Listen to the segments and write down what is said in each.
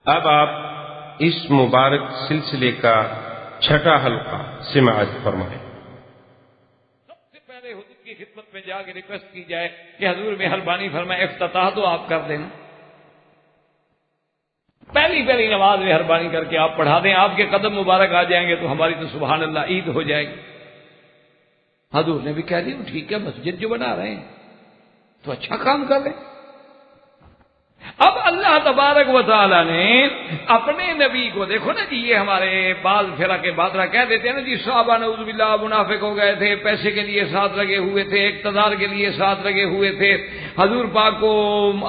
اب آپ اس مبارک سلسلے کا چھٹا حلقہ سماعت فرمائیں۔ سب سے پہلے حضور کی خدمت میں جا کے ریکویسٹ کی جائے کہ حضور مہربانی فرمائے افتتاح تو آپ کر دینا، پہلی نماز مہربانی کر کے آپ پڑھا دیں، آپ کے قدم مبارک آ جائیں گے تو ہماری تو سبحان اللہ عید ہو جائے گی۔ حضور نے بھی کہہ دیا ٹھیک ہے، مسجد جو بنا رہے ہیں تو اچھا کام کر رہے ہیں۔ اب اللہ تبارک و تعالی نے اپنے نبی کو، دیکھو نا جی، یہ ہمارے بعض فرق بادرہ کہہ دیتے ہیں نا جی صحابہ نعوذ باللہ منافق ہو گئے تھے، پیسے کے لیے ساتھ لگے ہوئے تھے، اقتدار کے لیے ساتھ لگے ہوئے تھے، حضور پاک کو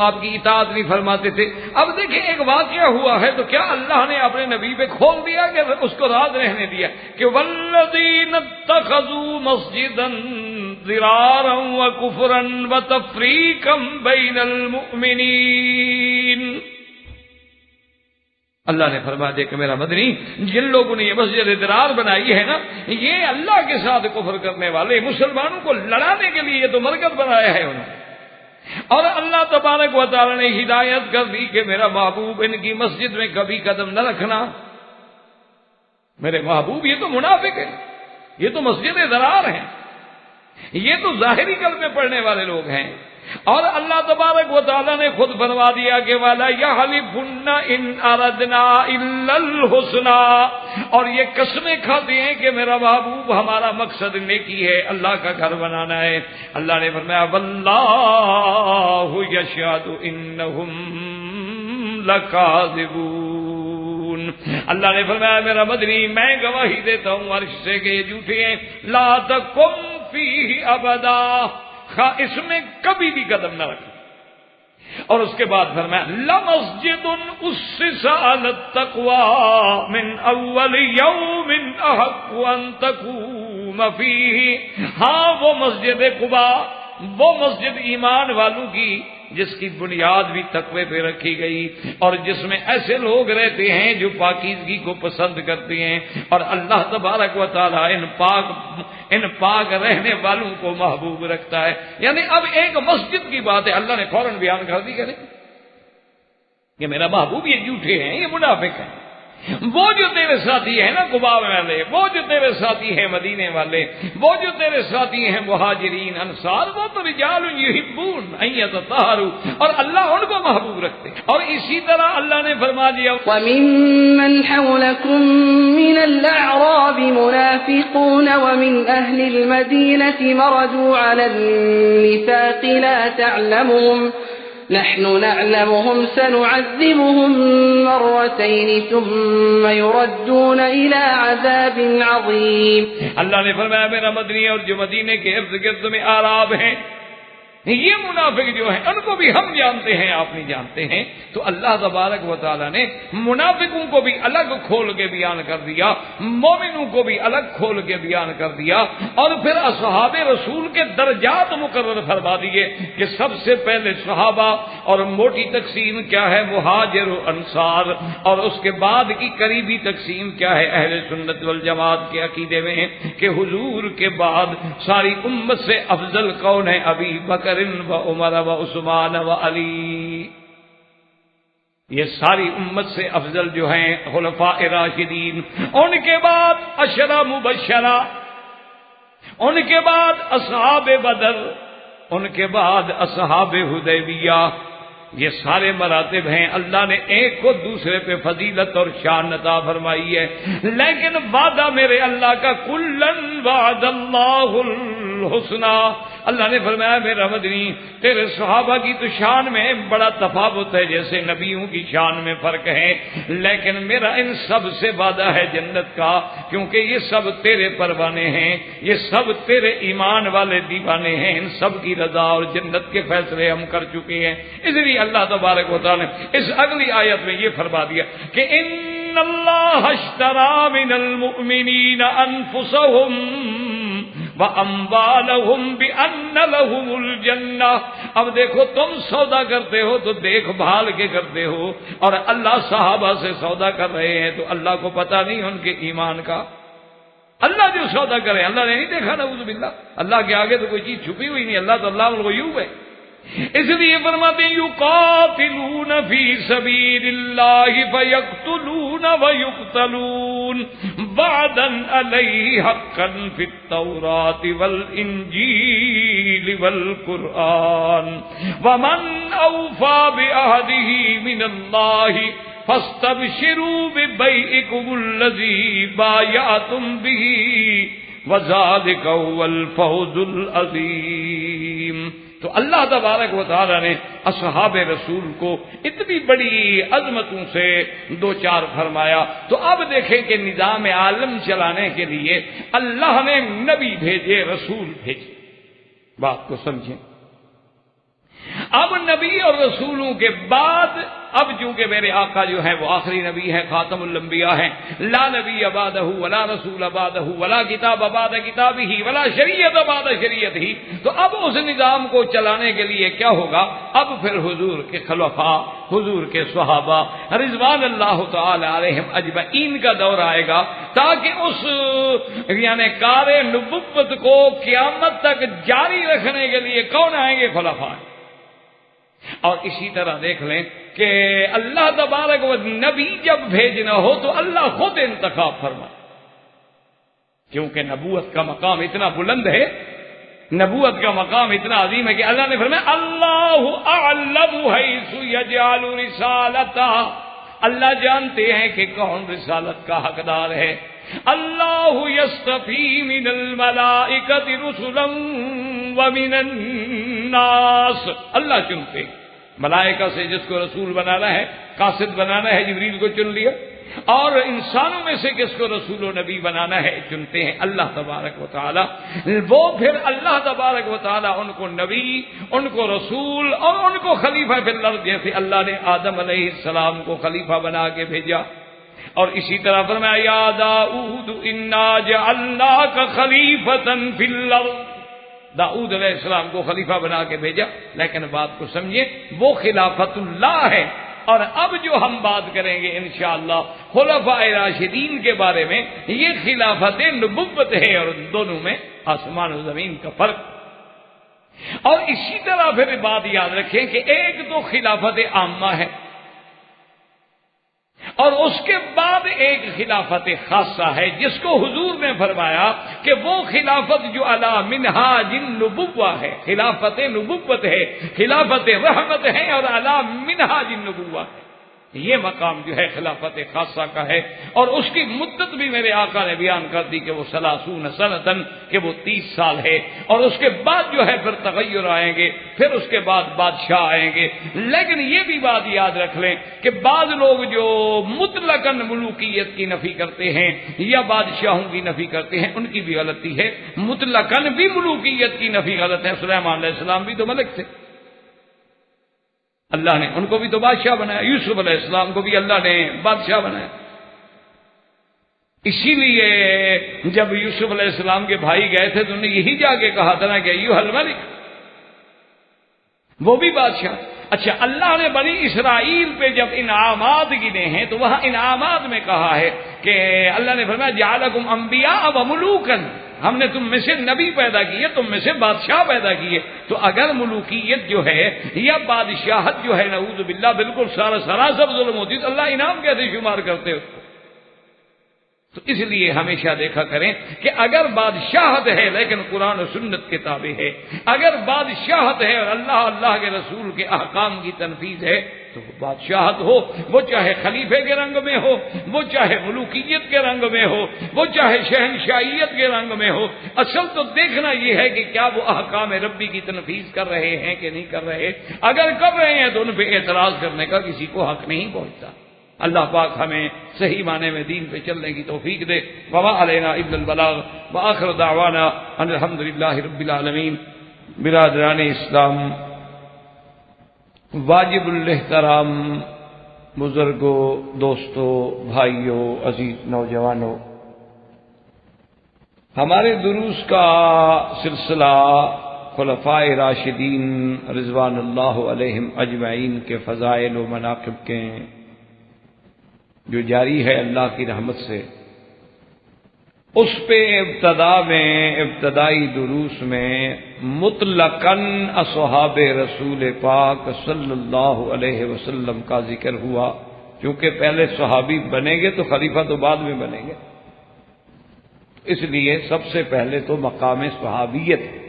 آپ کی اطاعت نہیں فرماتے تھے۔ اب دیکھیں ایک واقعہ ہوا ہے تو کیا اللہ نے اپنے نبی پہ کھول دیا کہ اس کو راز رہنے دیا کہ والذین اتخذوا مسجدا ضرارا وکفرا وتفریقا بین المؤمنین۔ اللہ نے فرما دیا کہ میرا مدنی، جن لوگوں نے یہ مسجد ضرار بنائی ہے نا، یہ اللہ کے ساتھ کفر کرنے والے مسلمانوں کو لڑانے کے لیے تو مرکز بنایا ہے انہوں نے، اور اللہ تبارک و تعالی نے ہدایت کر دی کہ میرا محبوب ان کی مسجد میں کبھی قدم نہ رکھنا۔ میرے محبوب یہ تو منافق ہے، یہ تو مسجد ضرار ہیں، یہ تو ظاہری کلمے پڑھنے والے لوگ ہیں، اور اللہ تبارک و تعالی نے خود فرما دیا کہ وَلَا يَحْلِفُنَّ إِنْ أَرَدْنَا إِلَّا الْحُسْنَى، اور یہ قسمیں کھاتے ہیں کہ میرا محبوب ہمارا مقصد نیکی ہے، اللہ کا گھر بنانا ہے۔ اللہ نے فرمایا وَاللَّهُ يَشْهَدُ إِنَّهُمْ لَكَاذِبُونَ۔ اللہ نے فرمایا میرا مدنی، میں گواہی دیتا ہوں عرش سے کہ یہ جھوٹے ہیں، لَا تَقُمْ فِيهِ أَبَدًا، اس میں کبھی بھی قدم نہ رکھیں۔ اور اس کے بعد فرمایا لَمَسْجِدٌ أُسِّسَ عَلَى التَّقْوَى مِنْ أَوَّلِ يَوْمٍ أَحَقُّ أَن تَقُومَ فِيهِ، ہاں وہ مسجد قباء، وہ مسجد ایمان والوں کی جس کی بنیاد بھی تقوی پہ رکھی گئی، اور جس میں ایسے لوگ رہتے ہیں جو پاکیزگی کو پسند کرتے ہیں، اور اللہ تبارک و تعالی ان پاک رہنے والوں کو محبوب رکھتا ہے۔ یعنی اب ایک مسجد کی بات ہے، اللہ نے فوراً بیان کر دی کہ میرا محبوب یہ جھوٹے ہیں، یہ منافق ہیں۔ وہ جو تیرے ساتھی ہیں نا قباء والے، وہ جو تیرے ساتھی ہیں مدینے والے، وہ جو تیرے ساتھی ہیں مہاجرین انصار، وہ تو رجال یحبون ان یتطہروا، اور اللہ ان کو محبوب رکھتے۔ اور اسی طرح اللہ نے فرما دیا وَمِمَّنْ حَوْلَكُمْ مِنَ الْأَعْرَابِ مُنَافِقُونَ وَمِنْ أَهْلِ الْمَدِينَةِ مَرَدُوا عَلَى النِّفَاقِ لَا تَعْلَمُهُمْ نحن نعلمهم سنعذبهم مرتين ثم يردون إلى عذاب عظيم۔ اللہ نے فرمایا میرا مدنی، اور جو مدینے کے ارد گرد میں اعراب ہیں، یہ منافق جو ہیں ان کو بھی ہم جانتے ہیں، آپ نہیں جانتے ہیں۔ تو اللہ تبارک و تعالی نے منافقوں کو بھی الگ کھول کے بیان کر دیا، مومنوں کو بھی الگ کھول کے بیان کر دیا، اور پھر اصحاب رسول کے درجات مقرر فرما دیے کہ سب سے پہلے صحابہ، اور موٹی تقسیم کیا ہے مہاجر و انصار، اور اس کے بعد کی قریبی تقسیم کیا ہے اہل سنت والجماعت کے عقیدے میں کہ حضور کے بعد ساری امت سے افضل کون ہے؟ ابی بکر و عمر و عثمان و علی، یہ ساری امت سے افضل جو ہیں خلفاء راشدین، ان کے بعد عشرہ مبشرہ، ان کے بعد اصحاب بدر، ان کے بعد اصحاب حدیبیہ، یہ سارے مراتب ہیں۔ اللہ نے ایک کو دوسرے پہ فضیلت اور شان عطا فرمائی ہے، لیکن وعدہ میرے اللہ کا کلن وعد اللہ الحسنى۔ اللہ نے فرمایا میرا مدنی، تیرے صحابہ کی تو شان میں بڑا تفاوت ہے، جیسے نبیوں کی شان میں فرق ہے، لیکن میرا ان سب سے وعدہ ہے جنت کا، کیونکہ یہ سب تیرے پروانے ہیں، یہ سب تیرے ایمان والے دیوانے ہیں، ان سب کی رضا اور جنت کے فیصلے ہم کر چکے ہیں۔ اس لیے اللہ تبارک و تعالی نے اس اگلی آیت میں یہ فرما دیا کہ ان اللہ اشترى من المؤمنین انفسهم وَأَمْوَالَهُمْ بِأَنَّ لَهُمُ الْجَنَّةَ۔ اب دیکھو تم سودا کرتے ہو تو دیکھ بھال کے کرتے ہو، اور اللہ صحابہ سے سودا کر رہے ہیں تو اللہ کو پتہ نہیں ان کے ایمان کا۔ اللہ جو سودا کرے اللہ نے نہیں دیکھا، نعوذ باللہ، اللہ کے آگے تو کوئی چیز چھپی ہوئی نہیں، اللہ تو اللہ الغیوب ہے۔ اس لیے فرماتے ہیں یقاتلون فی سبیل اللہ فیقتلون ویقتلون وعدا علیہ حقا فی التوراۃ والانجیل والقرآن ومن اوفی بعہدہ من اللہ فاستبشروا ببیعکم الذی بایعتم بہ وذالک هو الفوز العظیم۔ تو اللہ تبارک و تعالی نے اصحاب رسول کو اتنی بڑی عظمتوں سے دو چار فرمایا۔ تو اب دیکھیں کہ نظام عالم چلانے کے لیے اللہ نے نبی بھیجے، رسول بھیجے۔ بات کو سمجھیں، اب نبی اور رسولوں کے بعد اب چونکہ میرے آقا جو ہے وہ آخری نبی ہے، خاتم الانبیاء ہیں، لا نبی بعدہ ولا رسول بعدہ ولا کتاب بعد کتابہ ولا شریعت بعد شریعتہ، تو اب اس نظام کو چلانے کے لیے کیا ہوگا؟ اب پھر حضور کے خلفاء، حضور کے صحابہ رضوان اللہ تعالی علیہم اجمعین کا دور آئے گا، تاکہ اس یعنی کار نبوت کو قیامت تک جاری رکھنے کے لیے کون آئیں گے؟ خلفاء۔ اور اسی طرح دیکھ لیں کہ اللہ تبارک و نبی جب بھیجنا ہو تو اللہ خود انتخاب فرمائے، کیونکہ نبوت کا مقام اتنا بلند ہے، نبوت کا مقام اتنا عظیم ہے کہ اللہ نے فرمایا اللہ اعلم حیث یجعل رسالتہ، اللہ جانتے ہیں کہ کون رسالت کا حقدار ہے۔ اللہ یصطفی من الملائکۃ رسلا ومن الناس، اللہ چنتے ہیں ملائکہ سے جس کو رسول بنانا ہے، قاصد بنانا ہے، جبریل کو چن لیا، اور انسانوں میں سے کس کو رسول و نبی بنانا ہے چنتے ہیں اللہ تبارک و تعالی۔ وہ پھر اللہ تبارک و تعالی ان کو نبی، ان کو رسول اور ان کو خلیفہ فی الارض، جیسے اللہ نے آدم علیہ السلام کو خلیفہ بنا کے بھیجا، اور اسی طرح فرمایا یا داؤد انا جعلناک خلیفۃ فی الارض، داؤد علیہ السلام کو خلیفہ بنا کے بھیجا۔ لیکن بات کو سمجھیں، وہ خلافت اللہ ہے۔ اور اب جو ہم بات کریں گے انشاءاللہ خلفاء راشدین کے بارے میں، یہ خلافت نبوت ہے، اور دونوں میں آسمان و زمین کا فرق۔ اور اسی طرح پھر بات یاد رکھیں کہ ایک تو خلافت عامہ ہے، اور اس کے بعد ایک خلافت خاصہ ہے، جس کو حضور نے فرمایا کہ وہ خلافت جو علی منہاج النبوہ ہے، خلافت نبوت ہے، خلافت رحمت ہے، اور علی منہاج النبوہ ہے۔ یہ مقام جو ہے خلافت خاصہ کا ہے، اور اس کی مدت بھی میرے آقا نے بیان کر دی کہ وہ 30 سنتاً، کہ وہ 30 سال ہے، اور اس کے بعد جو ہے پھر تغیر آئیں گے، پھر اس کے بعد بادشاہ آئیں گے۔ لیکن یہ بھی بات یاد رکھ لیں کہ بعض لوگ جو مطلقاً ملوکیت کی نفی کرتے ہیں یا بادشاہوں کی نفی کرتے ہیں، ان کی بھی غلطی ہے۔ مطلقاً بھی ملوکیت کی نفی غلط ہے۔ سلیمان علیہ السلام بھی تو ملک تھے، اللہ نے ان کو بھی تو بادشاہ بنایا، یوسف علیہ السلام کو بھی اللہ نے بادشاہ بنایا۔ اسی لیے جب یوسف علیہ السلام کے بھائی گئے تھے تو انہوں نے یہی جا کے کہا تھا نا کہ ایھا الملک، وہ بھی بادشاہ۔ اچھا، اللہ نے بنی اسرائیل پہ جب انعامات گنے ہیں تو وہاں انعامات میں کہا ہے کہ اللہ نے فرمایا جعلکم انبیاء و ملوکا، ہم نے تم میں سے نبی پیدا کیے، تم میں سے بادشاہ پیدا کیے۔ تو اگر ملوکیت جو ہے یا بادشاہت جو ہے نعوذ باللہ بالکل سراسر ظلم ہوتی تو اللہ انعام کیسے شمار کرتے اس کو؟ تو اس لیے ہمیشہ دیکھا کریں کہ اگر بادشاہت ہے لیکن قرآن و سنت کے تابع ہے، اگر بادشاہت ہے اور اللہ کے رسول کے احکام کی تنفیذ ہے، تو بادشاہت ہو، وہ چاہے خلیفے کے رنگ میں ہو، وہ چاہے ملوکیت کے رنگ میں ہو، وہ چاہے شہنشاہیت کے رنگ میں ہو، اصل تو دیکھنا یہ ہے کہ کیا وہ احکام ربی کی تنفیذ کر رہے ہیں کہ نہیں کر رہے۔ اگر کر رہے ہیں تو ان پہ اعتراض کرنے کا کسی کو حق نہیں پہنچتا۔ اللہ پاک ہمیں صحیح معنی میں دین پہ چلنے کی توفیق دے۔ وما علینا الا البلاغ، وآخر دعوانا ان الحمدللہ رب العالمین۔ برادران اسلام، واجب الاحترام بزرگوں، دوستوں، بھائیوں، عزیز نوجوانوں، ہمارے دروس کا سلسلہ خلفائے راشدین رضوان اللہ علیہم اجمعین کے فضائل و مناقب کے جو جاری ہے اللہ کی رحمت سے۔ اس پہ ابتدائی دروس میں مطلقاً اصحاب رسول پاک صلی اللہ علیہ وسلم کا ذکر ہوا، کیونکہ پہلے صحابی بنیں گے تو خلیفہ تو بعد میں بنیں گے، اس لیے سب سے پہلے تو مقام صحابیت ہے۔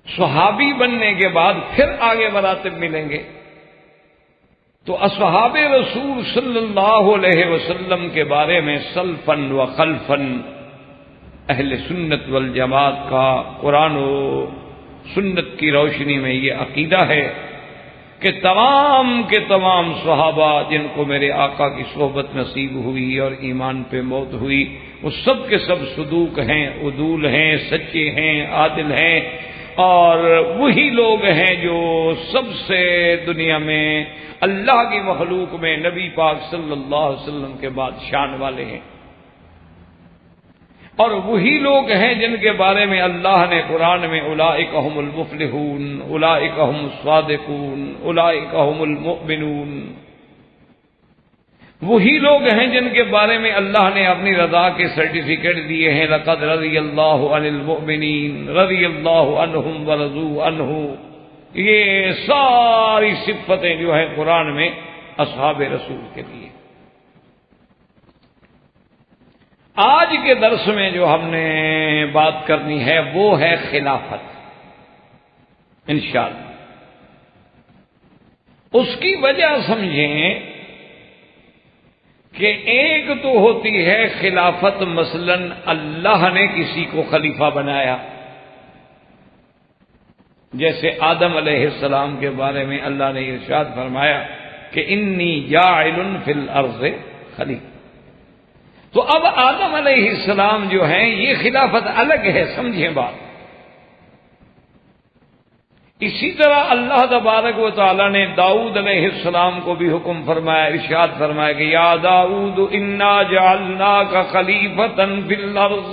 صحابی بننے کے بعد پھر آگے مراتب ملیں گے۔ تو اصحاب رسول صلی اللہ علیہ وسلم کے بارے میں سلفن و خلفن اہل سنت والجماعت کا قرآن و سنت کی روشنی میں یہ عقیدہ ہے کہ تمام کے تمام صحابہ جن کو میرے آقا کی صحبت نصیب ہوئی اور ایمان پہ موت ہوئی، وہ سب کے سب صدوق ہیں، عدول ہیں، سچے ہیں، عادل ہیں، اور وہی لوگ ہیں جو سب سے دنیا میں اللہ کی مخلوق میں نبی پاک صلی اللہ علیہ وسلم کے بعد شان والے ہیں، اور وہی لوگ ہیں جن کے بارے میں اللہ نے قرآن میں اولئک ھم المفلحون، اولئک ھم الصادقون، اولئک ھم المؤمنون، وہی لوگ ہیں جن کے بارے میں اللہ نے اپنی رضا کے سرٹیفکیٹ دیے ہیں، لقد رضی اللہ عن المؤمنین رضی اللہ عنہم ورضوا عنہ۔ یہ ساری صفتیں جو ہیں قرآن میں اصحاب رسول کے لیے۔ آج کے درس میں جو ہم نے بات کرنی ہے وہ ہے خلافت انشاءاللہ۔ اس کی وجہ سمجھیں کہ ایک تو ہوتی ہے خلافت، مثلا اللہ نے کسی کو خلیفہ بنایا، جیسے آدم علیہ السلام کے بارے میں اللہ نے ارشاد فرمایا کہ انی جاعل فی الارض خلیفہ۔ تو اب آدم علیہ السلام جو ہیں یہ خلافت الگ ہے، سمجھیں بات۔ اسی طرح اللہ تبارک و تعالی نے داؤد علیہ السلام کو بھی حکم فرمایا، ارشاد فرمایا کہ یا داؤد انا جعلناک خلیفۃ فی الارض۔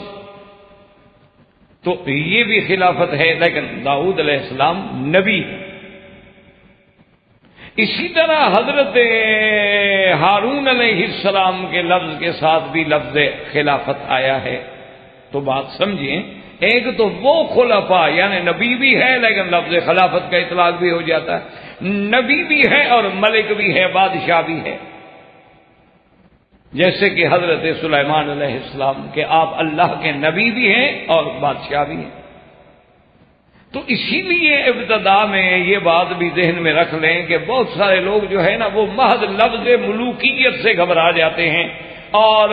تو یہ بھی خلافت ہے، لیکن داؤد علیہ السلام نبی۔ اسی طرح حضرت ہارون علیہ السلام کے لفظ کے ساتھ بھی لفظ خلافت آیا ہے۔ تو بات سمجھیں، ایک تو وہ خلفاء یعنی نبی بھی ہے لیکن لفظ خلافت کا اطلاق بھی ہو جاتا ہے، نبی بھی ہے اور ملک بھی ہے، بادشاہ بھی ہے، جیسے کہ حضرت سلیمان علیہ السلام کہ آپ اللہ کے نبی بھی ہیں اور بادشاہ بھی ہیں۔ تو اسی لیے ابتدا میں یہ بات بھی ذہن میں رکھ لیں کہ بہت سارے لوگ جو ہے نا وہ محض لفظ ملوکیت سے گھبرا جاتے ہیں اور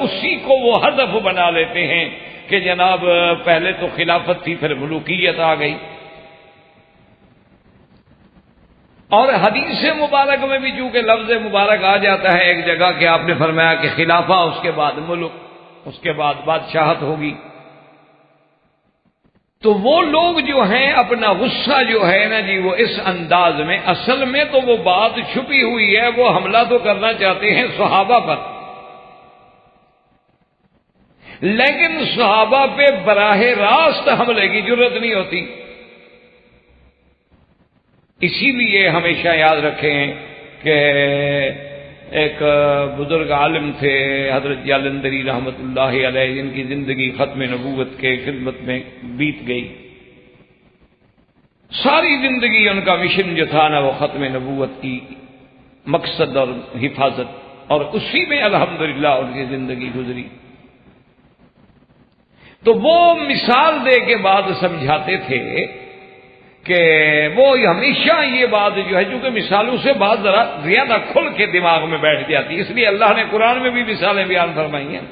اسی کو وہ ہدف بنا لیتے ہیں کہ جناب پہلے تو خلافت تھی پھر ملوکیت آ گئی۔ اور حدیث مبارک میں بھی چونکہ لفظ مبارک آ جاتا ہے ایک جگہ کہ آپ نے فرمایا کہ خلافہ، اس کے بعد ملک، اس کے بعد بادشاہت ہوگی۔ تو وہ لوگ جو ہیں اپنا غصہ جو ہے نا جی وہ اس انداز میں، اصل میں تو وہ بات چھپی ہوئی ہے، وہ حملہ تو کرنا چاہتے ہیں صحابہ پر، لیکن صحابہ پہ براہ راست حملے کی جرت نہیں ہوتی۔ اسی لیے ہمیشہ یاد رکھیں کہ ایک بزرگ عالم تھے حضرت جالندری رحمت اللہ علیہ، جن کی زندگی ختم نبوت کے خدمت میں بیت گئی۔ ساری زندگی ان کا مشن جو تھا نا وہ ختم نبوت کی مقصد اور حفاظت، اور اسی میں الحمدللہ ان کی زندگی گزری۔ تو وہ مثال دے کے بعد سمجھاتے تھے کہ وہ ہمیشہ یہ بات جو ہے، چونکہ مثالوں سے بات ذرا زیادہ کھل کے دماغ میں بیٹھ جاتی ہے، اس لیے اللہ نے قرآن میں بھی مثالیں بیان فرمائی ہیں۔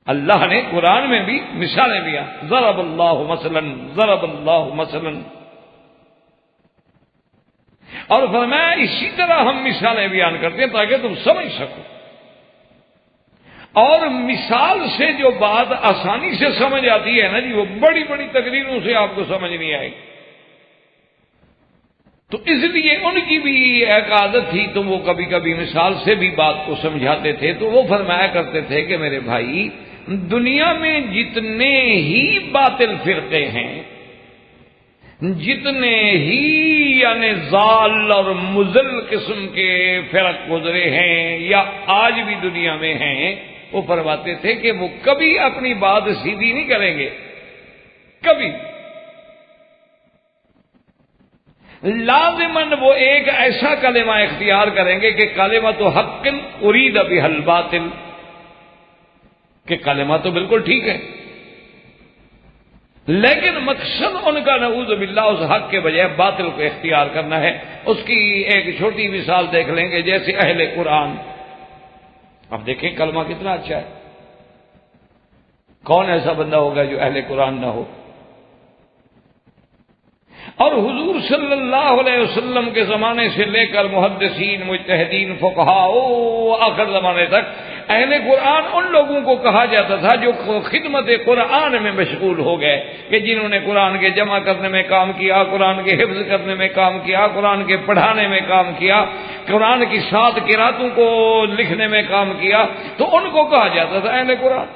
اللہ نے قرآن میں بھی مثالیں بیان، ضرب اللہ مثلا، ضرب اللہ مثلا، اور فرمایا اسی طرح ہم مثالیں بیان کرتے ہیں تاکہ تم سمجھ سکو۔ اور مثال سے جو بات آسانی سے سمجھ آتی ہے نا جی، وہ بڑی بڑی تقریروں سے آپ کو سمجھ نہیں آئے گی۔ تو اس لیے ان کی بھی ایک عادت تھی، تو وہ کبھی کبھی مثال سے بھی بات کو سمجھاتے تھے۔ تو وہ فرمایا کرتے تھے کہ میرے بھائی، دنیا میں جتنے ہی باطل فرقے ہیں، جتنے ہی یعنی ضال اور مضل قسم کے فرق گزرے ہیں یا آج بھی دنیا میں ہیں، وہ فرماتے تھے کہ وہ کبھی اپنی بات سیدھی نہیں کریں گے، کبھی لازماً وہ ایک ایسا کلمہ اختیار کریں گے کہ کلمۃ حق ارید بہ الباطل، کہ کلمہ تو بالکل ٹھیک ہے لیکن مقصد ان کا نعوذ باللہ اس حق کے بجائے باطل کو اختیار کرنا ہے۔ اس کی ایک چھوٹی مثال دیکھ لیں گے، جیسے اہل قرآن، اب دیکھیں کلمہ کتنا اچھا ہے، کون ایسا بندہ ہوگا جو اہل قرآن نہ ہو؟ اور حضور صلی اللہ علیہ وسلم کے زمانے سے لے کر محدثین، مجتہدین، فقہاء آخر زمانے تک اہل قرآن ان لوگوں کو کہا جاتا تھا جو خدمت قرآن میں مشغول ہو گئے، کہ جنہوں نے قرآن کے جمع کرنے میں کام کیا، قرآن کے حفظ کرنے میں کام کیا، قرآن کے پڑھانے میں کام کیا، قرآن کی 7 قراتوں کو لکھنے میں کام کیا، تو ان کو کہا جاتا تھا اہل قرآن۔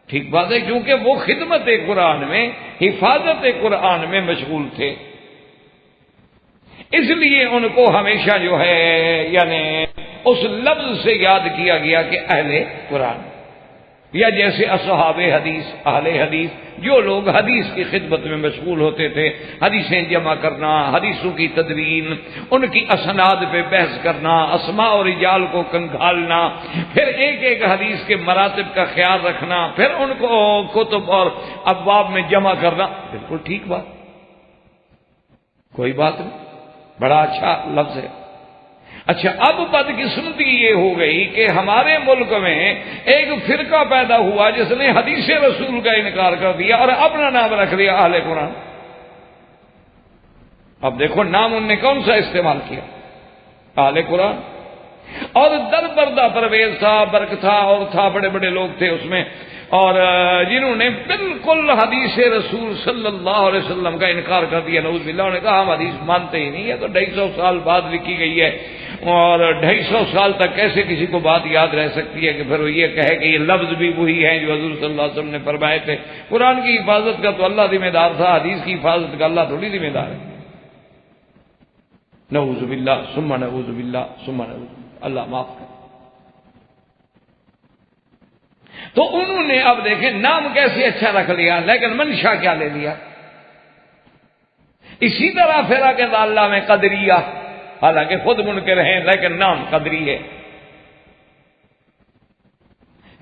ٹھیک بات ہے، کیونکہ وہ خدمت قرآن میں، حفاظت قرآن میں مشغول تھے، اس لیے ان کو ہمیشہ جو ہے یعنی اس لفظ سے یاد کیا گیا کہ اہل قرآن، یا جیسے اصحاب حدیث، اہل حدیث، جو لوگ حدیث کی خدمت میں مشغول ہوتے تھے، حدیثیں جمع کرنا، حدیثوں کی تدوین، ان کی اسناد پہ بحث کرنا، اسماء اور رجال کو کنگھالنا، پھر ایک ایک حدیث کے مراتب کا خیال رکھنا، پھر ان کو کتب اور ابواب میں جمع کرنا، بالکل ٹھیک بات، کوئی بات نہیں، بڑا اچھا لفظ ہے۔ اچھا، اب بدقسمتی یہ ہو گئی کہ ہمارے ملک میں ایک فرقہ پیدا ہوا جس نے حدیث رسول کا انکار کر دیا اور اپنا نام رکھ لیا اہل قرآن۔ اب دیکھو نام انہوں نے کون سا استعمال کیا؟ اہل قرآن۔ اور در بردہ پرویز تھا، برق تھا، اور تھا، بڑے بڑے لوگ تھے اس میں، اور جنہوں نے بالکل حدیث رسول صلی اللہ علیہ وسلم کا انکار کر دیا، نعوذ باللہ، انہوں نے کہا ہم حدیث مانتے ہی نہیں ہے، تو 250 سال بعد لکھی گئی ہے، اور 250 سال تک کیسے کسی کو بات یاد رہ سکتی ہے کہ پھر وہ یہ کہے کہ یہ لفظ بھی وہی ہیں جو حضور صلی اللہ علیہ وسلم نے فرمائے تھے۔ قرآن کی حفاظت کا تو اللہ ذمہ دار تھا، حدیث کی حفاظت کا اللہ تھوڑی ذمہ دار ہے۔ نعوذ باللہ ثم نعوذ باللہ ثم نعوذ باللہ، اللہ معاف کرے۔ تو انہوں نے اب دیکھیں نام کیسے اچھا رکھ لیا، لیکن منشا کیا لے لیا۔ اسی طرح فرق ضالہ میں قدریہ، حالانکہ خود منکر ہیں لیکن نام قدری ہے۔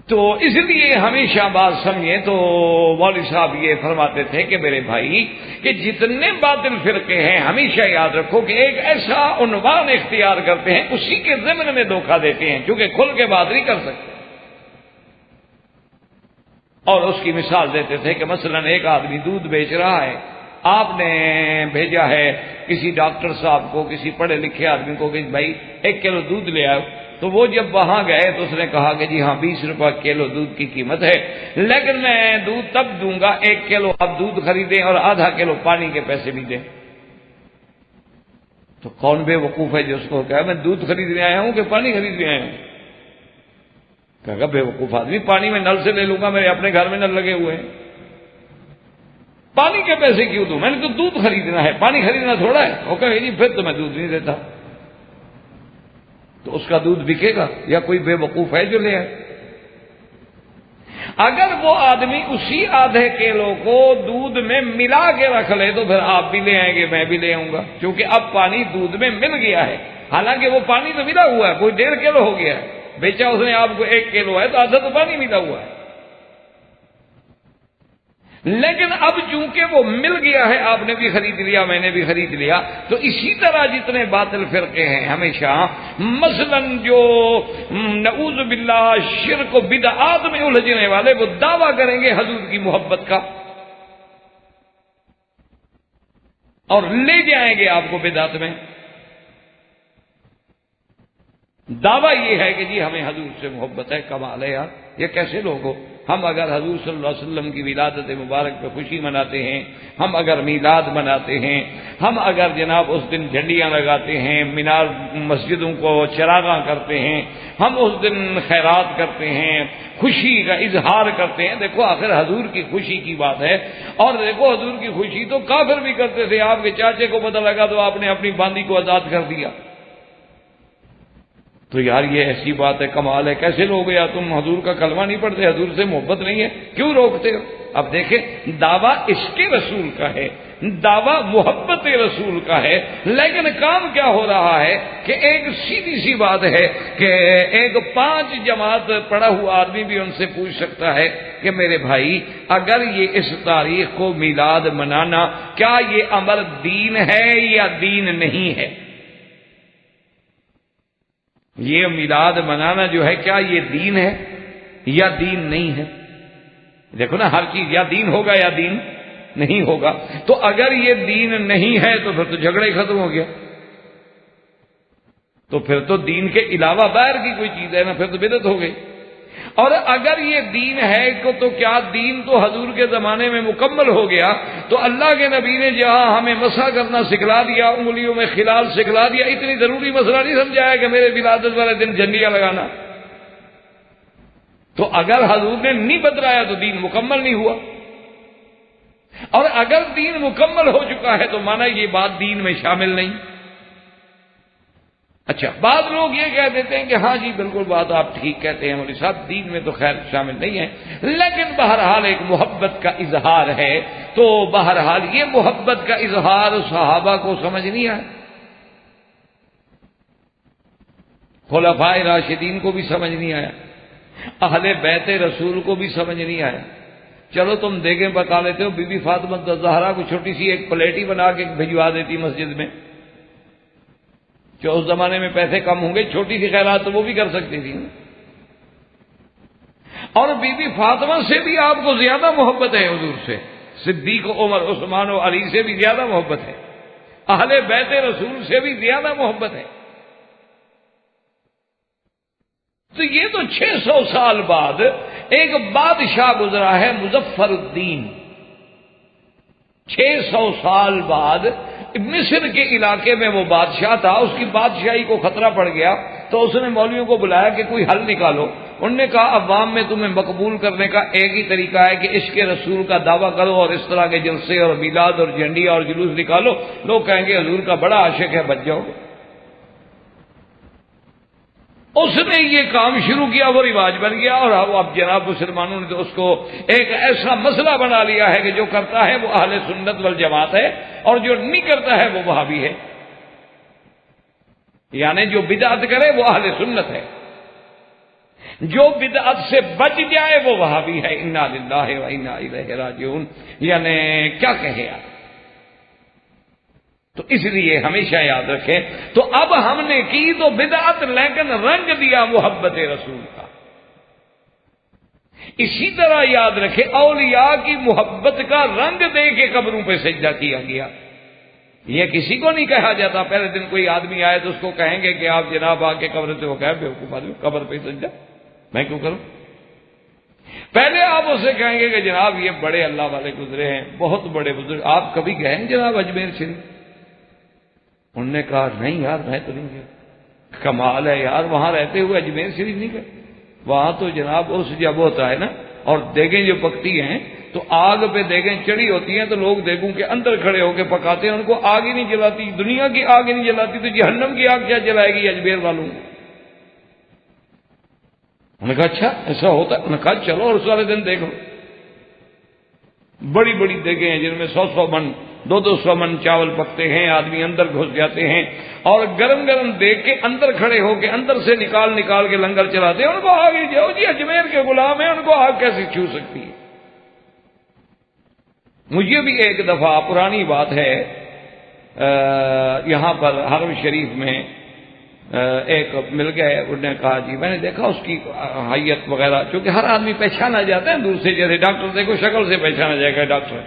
تو اس لیے ہمیشہ بات سمجھیں تو مولوی صاحب یہ فرماتے تھے کہ میرے بھائی کہ جتنے باطل فرقے ہیں ہمیشہ یاد رکھو کہ ایک ایسا عنوان اختیار کرتے ہیں، اسی کے ضمن میں دھوکہ دیتے ہیں، کیونکہ کھل کے بات نہیں کر سکتے۔ اور اس کی مثال دیتے تھے کہ مثلا ایک آدمی دودھ بیچ رہا ہے، آپ نے بھیجا ہے کسی ڈاکٹر صاحب کو، کسی پڑھے لکھے آدمی کو کہ بھائی 1 کلو دودھ لے آؤ، تو وہ جب وہاں گئے تو اس نے کہا کہ جی ہاں 20 روپے کلو دودھ کی قیمت ہے، لیکن میں دودھ تب دوں گا 1 کلو آپ دودھ خریدیں اور آدھا کلو پانی کے پیسے بھی دیں۔ تو کون بے وقوف ہے جو اس کو کہا میں دودھ خریدنے آیا ہوں کہ پانی خریدنے آیا ہوں؟ کہا بے وقوف آدمی، پانی میں نل سے لے لوں گا، میرے اپنے گھر میں نل لگے ہوئے ہیں، پانی کے پیسے کیوں دوں؟ میں نے تو دودھ خریدنا ہے، پانی خریدنا تھوڑا ہے۔ وہ کہے جی پھر تو میں دودھ نہیں دیتا۔ تو اس کا دودھ بکے گا یا کوئی بے وقوف ہے جو لے آئے؟ اگر وہ آدمی اسی آدھے کلو کو دودھ میں ملا کے رکھ لے تو پھر آپ بھی لے آئیں گے، میں بھی لے آؤں گا، کیونکہ اب پانی دودھ میں مل گیا ہے، حالانکہ وہ پانی تو ملا ہوا ہے، کوئی 1.5 کلو ہو گیا ہے، بیچا اس نے آپ کو 1 کلو ہے تو آدھا تو پانی ملا ہوا ہے، لیکن اب چونکہ وہ مل گیا ہے، آپ نے بھی خرید لیا، میں نے بھی خرید لیا۔ تو اسی طرح جتنے باطل فرقے ہیں ہمیشہ مثلا جو نعوذ باللہ شرک و بدعات میں الجھنے والے، وہ دعویٰ کریں گے حضور کی محبت کا اور لے جائیں گے آپ کو بدعت میں۔ دعویٰ یہ ہے کہ جی ہمیں حضور سے محبت ہے، کمال ہے یار، یہ کیسے لوگ ہو؟ ہم اگر حضور صلی اللہ علیہ وسلم کی ولادت مبارک پہ خوشی مناتے ہیں، ہم اگر میلاد مناتے ہیں، ہم اگر جناب اس دن جھنڈیاں لگاتے ہیں، مینار مسجدوں کو چراغاں کرتے ہیں، ہم اس دن خیرات کرتے ہیں، خوشی کا اظہار کرتے ہیں، دیکھو آخر حضور کی خوشی کی بات ہے۔ اور دیکھو حضور کی خوشی تو کافر بھی کرتے تھے، آپ کے چاچے کو پتہ لگا تو آپ نے اپنی باندی کو آزاد کر دیا۔ تو یار یہ ایسی بات ہے، کمال ہے، کیسے لوگ یا تم حضور کا کلمہ نہیں پڑھتے، حضور سے محبت نہیں ہے، کیوں روکتے ہو؟ اب دیکھیں دعویٰ عشق رسول کا ہے، دعویٰ محبت رسول کا ہے، لیکن کام کیا ہو رہا ہے کہ ایک سیدھی سی بات ہے کہ ایک 5 جماعت پڑھا ہوا آدمی بھی ان سے پوچھ سکتا ہے کہ میرے بھائی اگر یہ اس تاریخ کو میلاد منانا کیا یہ امر دین ہے یا دین نہیں ہے؟ یہ میلاد منانا جو ہے کیا یہ دین ہے یا دین نہیں ہے؟ دیکھو نا ہر چیز یا دین ہوگا یا دین نہیں ہوگا، تو اگر یہ دین نہیں ہے تو پھر تو جھگڑا ہی ختم ہو گیا، تو پھر تو دین کے علاوہ باہر کی کوئی چیز ہے نا، پھر تو بدعت ہو گئی۔ اور اگر یہ دین ہے تو کیا دین تو حضور کے زمانے میں مکمل ہو گیا، تو اللہ کے نبی نے جہاں ہمیں مسح کرنا سکھلا دیا، انگلیوں میں خلال سکھلا دیا، اتنی ضروری مسئلہ نہیں سمجھایا کہ میرے ولادت والے دن جھنڈیاں لگانا۔ تو اگر حضور نے نہیں بدلایا تو دین مکمل نہیں ہوا، اور اگر دین مکمل ہو چکا ہے تو مانا یہ بات دین میں شامل نہیں۔ اچھا بعض لوگ یہ کہہ دیتے ہیں کہ ہاں جی بالکل بات آپ ٹھیک کہتے ہیں مولوی صاحب، دین میں تو خیر شامل نہیں ہے، لیکن بہرحال ایک محبت کا اظہار ہے، تو بہرحال یہ محبت کا اظہار صحابہ کو سمجھ نہیں آیا، خلفائے راشدین کو بھی سمجھ نہیں آیا، اہل بیت رسول کو بھی سمجھ نہیں آیا۔ چلو تم دیگیں پکا لیتے ہو، بی بی فاطمہ الزہرا کو چھوٹی سی ایک پلیٹ ہی بنا کے بھجوا دیتی مسجد میں، جو اس زمانے میں پیسے کم ہوں گے، چھوٹی سی خیرات تو وہ بھی کر سکتی تھی، اور بی بی فاطمہ سے بھی آپ کو زیادہ محبت ہے حضور سے، صدیق عمر عثمان و علی سے بھی زیادہ محبت ہے، اہل بیت رسول سے بھی زیادہ محبت ہے۔ تو یہ تو 600 سال بعد ایک بادشاہ گزرا ہے مظفر الدین، 600 سال بعد مصر کے علاقے میں وہ بادشاہ تھا، اس کی بادشاہی کو خطرہ پڑ گیا تو اس نے مولویوں کو بلایا کہ کوئی حل نکالو۔ انہوں نے کہا عوام میں تمہیں مقبول کرنے کا ایک ہی طریقہ ہے کہ عشق رسول کا دعویٰ کرو اور اس طرح کے جلسے اور میلاد اور جھنڈیاں اور جلوس نکالو، لوگ کہیں گے حضور کا بڑا عاشق ہے، بچ جاؤ گے۔ اس نے یہ کام شروع کیا، وہ رواج بن گیا، اور اب جناب مسلمانوں نے تو اس کو ایک ایسا مسئلہ بنا لیا ہے کہ جو کرتا ہے وہ اہل سنت والجماعت ہے، اور جو نہیں کرتا ہے وہ وہابی ہے، یعنی جو بدعت کرے وہ اہل سنت ہے، جو بدعت سے بچ جائے وہ وہابی ہے۔ انا للہ و انا الیہ راجعون، یعنی کیا کہے آپ۔ تو اس لیے ہمیشہ یاد رکھیں، تو اب ہم نے کی تو بدعت، لیکن رنگ دیا محبت رسول کا۔ اسی طرح یاد رکھیں اولیاء کی محبت کا رنگ دے کے قبروں پہ سجدہ کیا گیا۔ یہ کسی کو نہیں کہا جاتا، پہلے دن کوئی آدمی آئے تو اس کو کہیں گے کہ آپ جناب آ کے قبر سے، وہ کہے بیوقوف آدمی قبر پہ سجدہ میں کیوں کروں؟ پہلے آپ اسے کہیں گے کہ جناب یہ بڑے اللہ والے گزرے ہیں، بہت بڑے بزرگ، آپ کبھی گئے ہیں جناب اجمیر شریف؟ انہوں نے کہا نہیں یار میں تو نہیں گیا۔ کمال ہے یار، وہاں رہتے ہوئے اجمیر شریف نہیں گئے؟ وہاں تو جناب اس جب ہوتا ہے نا، اور دیگیں جو پکتی ہیں تو آگ پہ دیگیں چڑھی ہوتی ہیں تو لوگ دیگوں کے اندر کھڑے ہو کے پکاتے ہیں، ان کو آگ ہی نہیں جلاتی، دنیا کی آگ ہی نہیں جلاتی، تو جہنم کی آگ کیا جلائے گی اجمیر والوں کو؟ انہوں نے کہا اچھا ایسا ہوتا ہے؟ انہوں نے کہا چلو اور اس والے دن دیکھو، بڑی بڑی دیگیں ہیں جن میں 100 من 200 من چاول پکتے ہیں، آدمی اندر گھس جاتے ہیں اور گرم گرم دیگ کے اندر کھڑے ہو کے اندر سے نکال کے لنگر چلاتے ہیں، ان کو آگ ہی جاؤ جی، اجمیر کے غلام ہیں، ان کو آگ کیسے چھو سکتی ہے؟ مجھے بھی ایک دفعہ پرانی بات ہے، یہاں پر حرم شریف میں ایک مل گئے، انہوں نے کہا جی میں نے دیکھا اس کی حیت وغیرہ، چونکہ ہر آدمی پہچانا جاتا ہے دور سے، جیسے ڈاکٹر دیکھو شکل سے پہچانا جائے گا ڈاکٹر،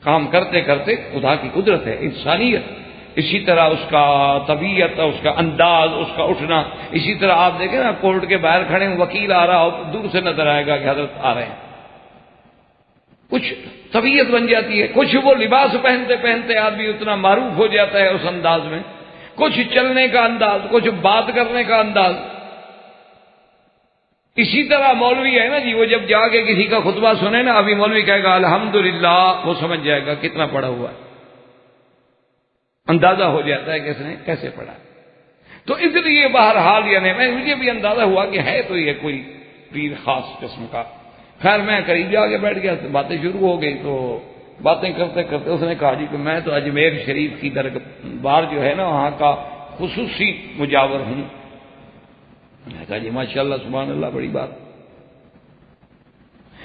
کام کرتے کرتے خدا کی قدرت ہے، انسانیت، اسی طرح اس کا طبیعت، اس کا انداز، اس کا اٹھنا. اسی طرح آپ دیکھیں نا کورٹ کے باہر کھڑے ہیں، وکیل آ رہا ہو، دور سے نظر آئے گا کہ حضرت آ رہے ہیں. کچھ طبیعت بن جاتی ہے، کچھ وہ لباس پہنتے پہنتے آدمی اتنا معروف ہو جاتا ہے اس انداز میں، کچھ چلنے کا انداز، کچھ بات کرنے کا انداز. اسی طرح مولوی ہے نا جی، وہ جب جا کے کسی کا خطبہ سنے نا، ابھی مولوی کہے گا الحمدللہ، وہ سمجھ جائے گا کتنا پڑھا ہوا ہے، اندازہ ہو جاتا ہے کہ اس نے کیسے پڑھا. تو اس لیے بہرحال یعنی مجھے بھی اندازہ ہوا کہ ہے تو یہ کوئی پیر خاص قسم کا. خیر میں قریب جا کے بیٹھ گیا، باتیں شروع ہو گئی. تو باتیں کرتے کرتے اس نے کہا جی کہ میں تو اجمیر شریف کی دربار جو ہے نا وہاں کا خصوصی مجاور ہوں. میں نے کہا جی ماشاءاللہ سبحان اللہ، بڑی بات.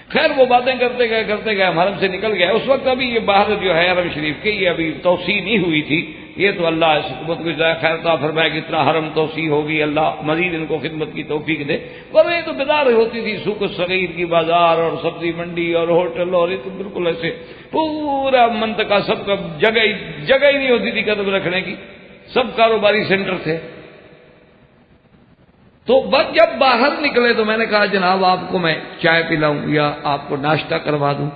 خیر وہ باتیں کرتے گئے ہم حرم سے نکل گئے. اس وقت ابھی یہ باہر جو ہے حرم شریف کے یہ ابھی توسیع نہیں ہوئی تھی. یہ تو اللہ اس خدمت کو جزائے خیر عطا فرمائے کہ اتنا حرم توسیع ہوگی، اللہ مزید ان کو خدمت کی توفیق دے. پر یہ تو بیدار ہوتی تھی، سوق الصغیر کی بازار اور سبزی منڈی اور ہوٹل، اور یہ تو بالکل ایسے پورا منطقہ سب کا جگہ ہی نہیں ہوتی تھی قدم رکھنے کی، سب کاروباری سینٹر تھے. تو بس جب باہر نکلے تو میں نے کہا جناب آپ کو میں چائے پلاؤں یا آپ کو ناشتہ کروا دوں؟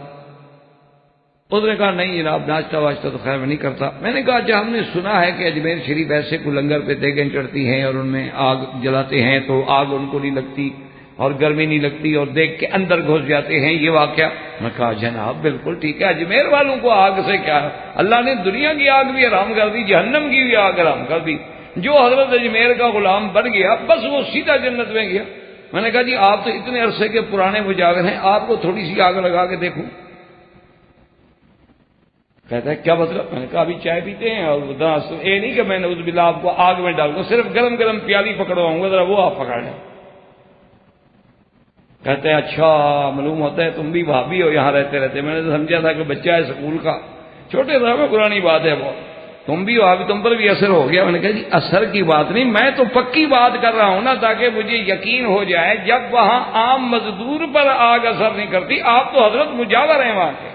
اس نے کہا نہیں جناب، ناشتہ واشتہ تو خیر میں نہیں کرتا. میں نے کہا اچھا ہم نے سنا ہے کہ اجمیر شریف ایسے کو لنگر پہ دیگیں چڑھتی ہیں اور ان میں آگ جلاتے ہیں تو آگ ان کو نہیں لگتی اور گرمی نہیں لگتی اور دیکھ کے اندر گھس جاتے ہیں، یہ واقعہ؟ میں کہا جناب بالکل ٹھیک ہے، اجمیر والوں کو آگ سے کیا ہے، اللہ نے دنیا کی آگ بھی حرام کر دی، جہنم کی بھی آگ حرام کر دی. جو حضرت اجمیر کا غلام بن گیا بس وہ سیدھا جنت میں گیا. میں نے کہا جی آپ تو اتنے عرصے کے پرانے مجاور ہیں، آپ کو تھوڑی سی آگ لگا کے دیکھوں. کہتا ہے کیا مطلب؟ میں نے کہا ابھی چائے پیتے ہیں اور یہ نہیں کہ میں نے اس بلا آپ کو آگ میں ڈال دوں، صرف گرم گرم پیالی پکڑواؤں گا، ذرا وہ آپ پکڑ لیں. کہتے ہیں اچھا معلوم ہوتا ہے تم بھی بھابھی ہو، یہاں رہتے رہتے. میں نے تو سمجھا تھا کہ بچہ ہے اسکول کا، چھوٹے تھا میں، پرانی بات ہے بہت. تم بھی ہو، ابھی تم پر بھی اثر ہو گیا. میں نے کہا جی اثر کی بات نہیں، میں تو پکی بات کر رہا ہوں نا، تاکہ مجھے یقین ہو جائے جب وہاں عام مزدور پر آگ اثر نہیں کرتی، آپ تو حضرت مجاور ہیں وہاں کے.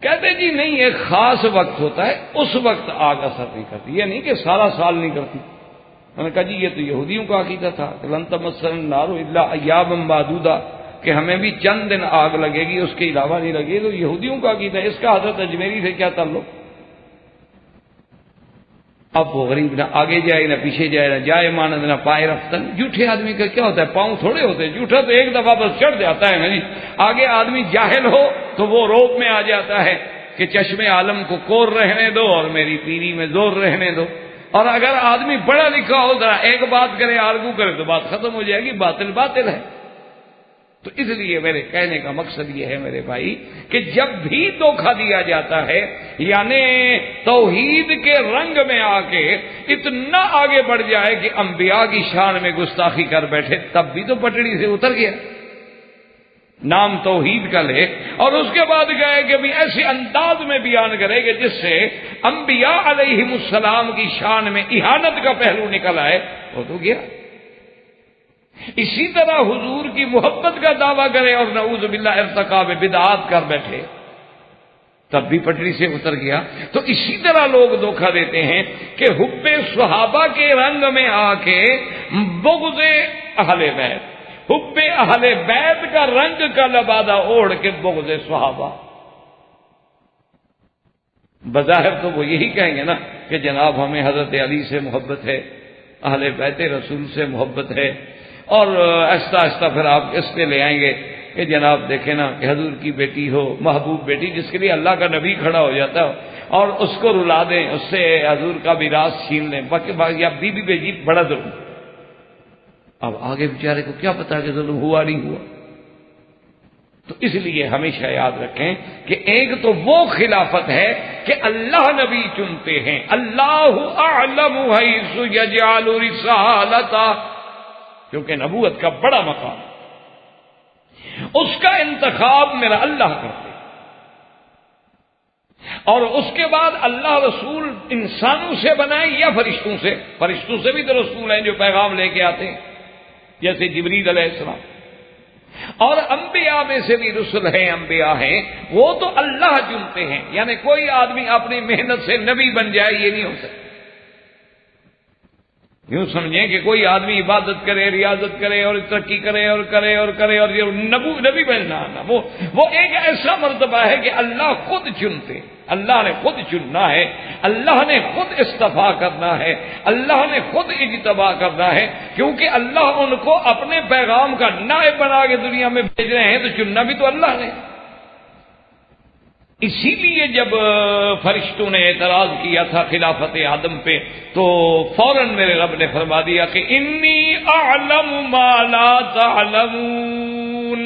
کہتے جی نہیں ایک خاص وقت ہوتا ہے، اس وقت آگ اثر نہیں کرتی، یہ نہیں کہ سارا سال نہیں کرتی. میں نے کہا جی یہ تو یہودیوں کا عقیدہ تھا کہ لن تمسنا النار الا ایاما معدودہ، کہ ہمیں بھی چند دن آگ لگے گی، اس کے علاوہ نہیں لگے. تو یہودیوں کا عقیدہ ہے، اس کا حضرت اجمیری سے کیا تعلق؟ اب وہ غریب نہ آگے جائے نہ پیچھے جائے، نہ جائے مانند نہ پائے رفتن. جھوٹے آدمی کا کیا ہوتا ہے، پاؤں تھوڑے ہوتے ہیں، جھوٹا تو ایک دفعہ بس چڑھ جاتا ہے نا جی. آگے آدمی جاہل ہو تو وہ روب میں آ جاتا ہے کہ چشم عالم کو کور رہنے دو اور میری پیری میں زور رہنے دو. اور اگر آدمی پڑھا لکھا ہو، ذرا ایک بات کرے، آرگو کرے تو بات ختم ہو جائے گی، باطل باطل ہے. تو اس لیے میرے کہنے کا مقصد یہ ہے میرے بھائی کہ جب بھی دھوکہ دیا جاتا ہے، یعنی توحید کے رنگ میں آ کے اتنا آگے بڑھ جائے کہ انبیاء کی شان میں گستاخی کر بیٹھے، تب بھی تو پٹڑی سے اتر گیا. نام توحید کا لے اور اس کے بعد گئے کہ بھی ایسے انداز میں بیان کرے کہ جس سے انبیاء علیہم السلام کی شان میں اہانت کا پہلو نکل آئے، وہ تو گیا. اسی طرح حضور کی محبت کا دعویٰ کرے اور نعوذ باللہ ارتکاب بدعات کر بیٹھے، تب بھی پٹڑی سے اتر گیا. تو اسی طرح لوگ دھوکہ دیتے ہیں کہ حب صحابہ کے رنگ میں آ کے بغض اہل بیت، حب اہل بیت کا رنگ کا لبادہ اوڑھ کے بغض صحابہ. بظاہر تو وہ یہی کہیں گے نا کہ جناب ہمیں حضرت علی سے محبت ہے، اہل بیت رسول سے محبت ہے، اور آہستہ آہستہ پھر آپ اس پہ لے آئیں گے کہ جناب دیکھیں نا کہ حضور کی بیٹی ہو، محبوب بیٹی جس کے لیے اللہ کا نبی کھڑا ہو جاتا ہے، اور اس کو رلا دیں، اس سے حضور کا میراث چھین لیں، یا بی بی پہ جیت بڑا ظلم. اب آگے بیچارے کو کیا پتا کہ ظلم ہوا نہیں ہوا. تو اس لیے ہمیشہ یاد رکھیں کہ ایک تو وہ خلافت ہے کہ اللہ نبی چنتے ہیں، اللہ اعلم حیث یجعل رسالتہ، کیونکہ نبوت کا بڑا مقام، اس کا انتخاب میرا اللہ کرتے. اور اس کے بعد اللہ رسول انسانوں سے بنائے یا فرشتوں سے؟ فرشتوں سے بھی تو رسول ہیں جو پیغام لے کے آتے ہیں، جیسے جبریل علیہ السلام. اور انبیاء میں سے بھی رسل ہیں، انبیاء ہیں، وہ تو اللہ چنتے ہیں، یعنی کوئی آدمی اپنی محنت سے نبی بن جائے یہ نہیں ہو سکتا۔ یوں سمجھیں کہ کوئی آدمی عبادت کرے، ریاضت کرے اور ترقی کرے اور کرے اور کرے اور یہ نبی بننا نہ، وہ ایک ایسا مرتبہ ہے کہ اللہ خود چنتے، اللہ نے خود چننا ہے، اللہ نے خود استفا کرنا ہے، اللہ نے خود اجتبا کرنا ہے، کیونکہ اللہ ان کو اپنے پیغام کا نائب بنا کے دنیا میں بھیج رہے ہیں، تو چننا بھی تو اللہ نے۔ اسی لیے جب فرشتوں نے اعتراض کیا تھا خلافت آدم پہ تو فوراً میرے رب نے فرما دیا کہ انی اعلم ما لا تعلمون۔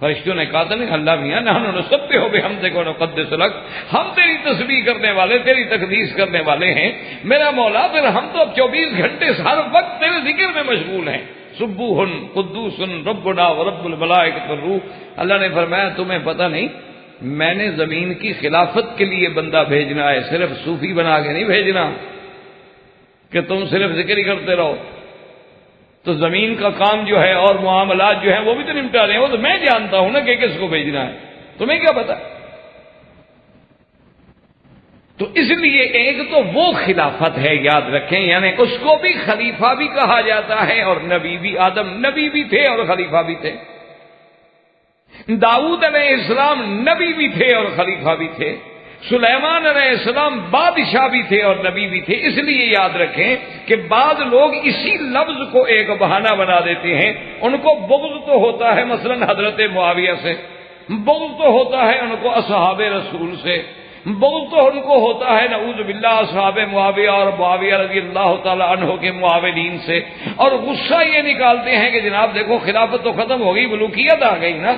فرشتوں نے کہا تھا نہیں اللہ میاں نحن نسبح بحمدک ونقدس لک، ہم تیری تسبیح کرنے والے، تیری تقدیس کرنے والے ہیں میرا مولا، پھر ہم تو اب 24 گھنٹے ہر وقت تیرے ذکر میں مشغول ہیں۔ سبوح قدوس ربنا ورب الملائکۃ والروح۔ اللہ نے فرمایا تمہیں پتہ نہیں میں نے زمین کی خلافت کے لیے بندہ بھیجنا ہے، صرف صوفی بنا کے نہیں بھیجنا کہ تم صرف ذکر ہی کرتے رہو۔ تو زمین کا کام جو ہے اور معاملات جو ہیں وہ بھی تو نمٹا رہے ہیں، وہ تو میں جانتا ہوں نا کہ کس کو بھیجنا ہے، تمہیں کیا پتا۔ تو اس لیے ایک تو وہ خلافت ہے یاد رکھیں، یعنی اس کو بھی خلیفہ بھی کہا جاتا ہے اور نبی بھی۔ آدم نبی بھی تھے اور خلیفہ بھی تھے، داؤد علیہ السلام نبی بھی تھے اور خلیفہ بھی تھے، سلیمان علیہ السلام بادشاہ بھی تھے اور نبی بھی تھے۔ اس لیے یاد رکھیں کہ بعض لوگ اسی لفظ کو ایک بہانہ بنا دیتے ہیں، ان کو بغض تو ہوتا ہے مثلا حضرت معاویہ سے، بغض تو ہوتا ہے ان کو اصحاب رسول سے، بغض تو ان کو ہوتا ہے نعوذ باللہ اصحاب معاویہ اور معاویہ رضی اللہ تعالی عنہ کے معاونین سے، اور غصہ یہ نکالتے ہیں کہ جناب دیکھو خلافت تو ختم ہو گئی، ملوکیت آ گئی نا،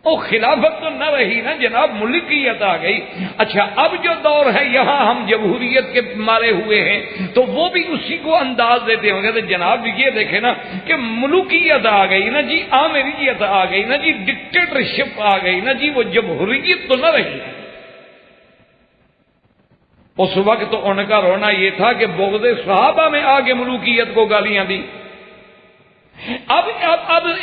وہ خلافت تو نہ رہی نا جناب، ملکیت آ گئی۔ اچھا اب جو دور ہے یہاں ہم جمہوریت کے مارے ہوئے ہیں تو وہ بھی اسی کو انداز دیتے ہوں گے، تو جناب یہ دیکھیں نا کہ ملوکیت آ گئی نا جی، آمریت آ گئی نا جی، ڈکٹیٹرشپ آ گئی نا جی، وہ جمہوریت تو نہ رہی۔ اس وقت تو ان کا رونا یہ تھا کہ بغض صحابہ میں آ کے ملوکیت کو گالیاں دی۔ اب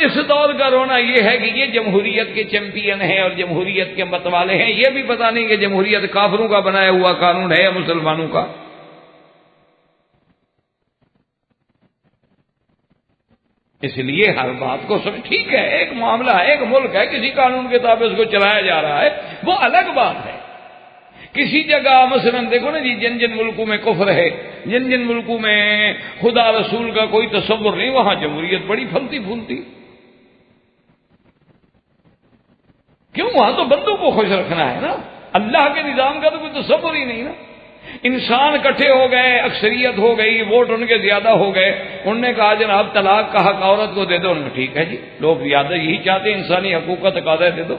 اس دور کا رونا یہ ہے کہ یہ جمہوریت کے چیمپئن ہیں اور جمہوریت کے مت والے ہیں، یہ بھی پتہ نہیں کہ جمہوریت کافروں کا بنایا ہوا قانون ہے یا مسلمانوں کا۔ اس لیے ہر بات کو سب ٹھیک ہے، ایک معاملہ ہے، ایک ملک ہے، کسی قانون کے تابع اس کو چلایا جا رہا ہے، وہ الگ بات ہے۔ کسی جگہ مثلا دیکھو نا جی، جن ملکوں میں کفر ہے، جن ملکوں میں خدا رسول کا کوئی تصور نہیں، وہاں جمہوریت بڑی پھلتی پھولتی۔ کیوں؟ وہاں تو بندوں کو خوش رکھنا ہے نا، اللہ کے نظام کا تو کوئی تصور ہی نہیں نا۔ انسان اکٹھے ہو گئے، اکثریت ہو گئی، ووٹ ان کے زیادہ ہو گئے، انہوں نے کہا جناب طلاق کا حق عورت کو دے دو، انہوں نے ٹھیک ہے جی، لوگ زیادہ یہی چاہتے ہیں، انسانی حقوق کا تقاضا دے دو۔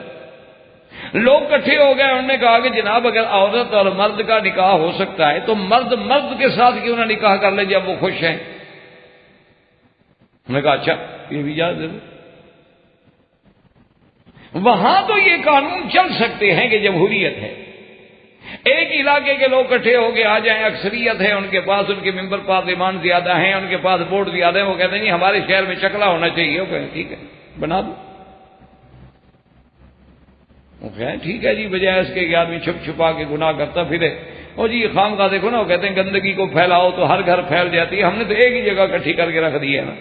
لوگ اکٹھے ہو گئے، انہوں نے کہا کہ جناب اگر عورت اور مرد کا نکاح ہو سکتا ہے تو مرد کے ساتھ کیوں نہ نکاح کر لے جب وہ خوش ہیں۔ انہوں نے کہا اچھا یہ بھی اجازت دے دو۔ وہاں تو یہ قانون چل سکتے ہیں کہ جمہوریت ہے، ایک علاقے کے لوگ اکٹھے ہو کے آ جائیں، اکثریت ہے ان کے پاس، ان کے ممبر پارلیمان زیادہ ہیں، ان کے پاس ووٹ زیادہ ہیں، وہ کہتے ہیں نہیں ہمارے شہر میں چکلا ہونا چاہیے، وہ کہتے ہیں ٹھیک ہے بنا دو۔ ٹھیک ہے جی، بجائے اس کے کہ آدمی چھپ چھپا کے گناہ کرتا پھرے، اور جی خام کا دیکھو نا، وہ کہتے ہیں گندگی کو پھیلاؤ تو ہر گھر پھیل جاتی ہے، ہم نے تو ایک ہی جگہ اکٹھی کر کے رکھ دی ہے نا۔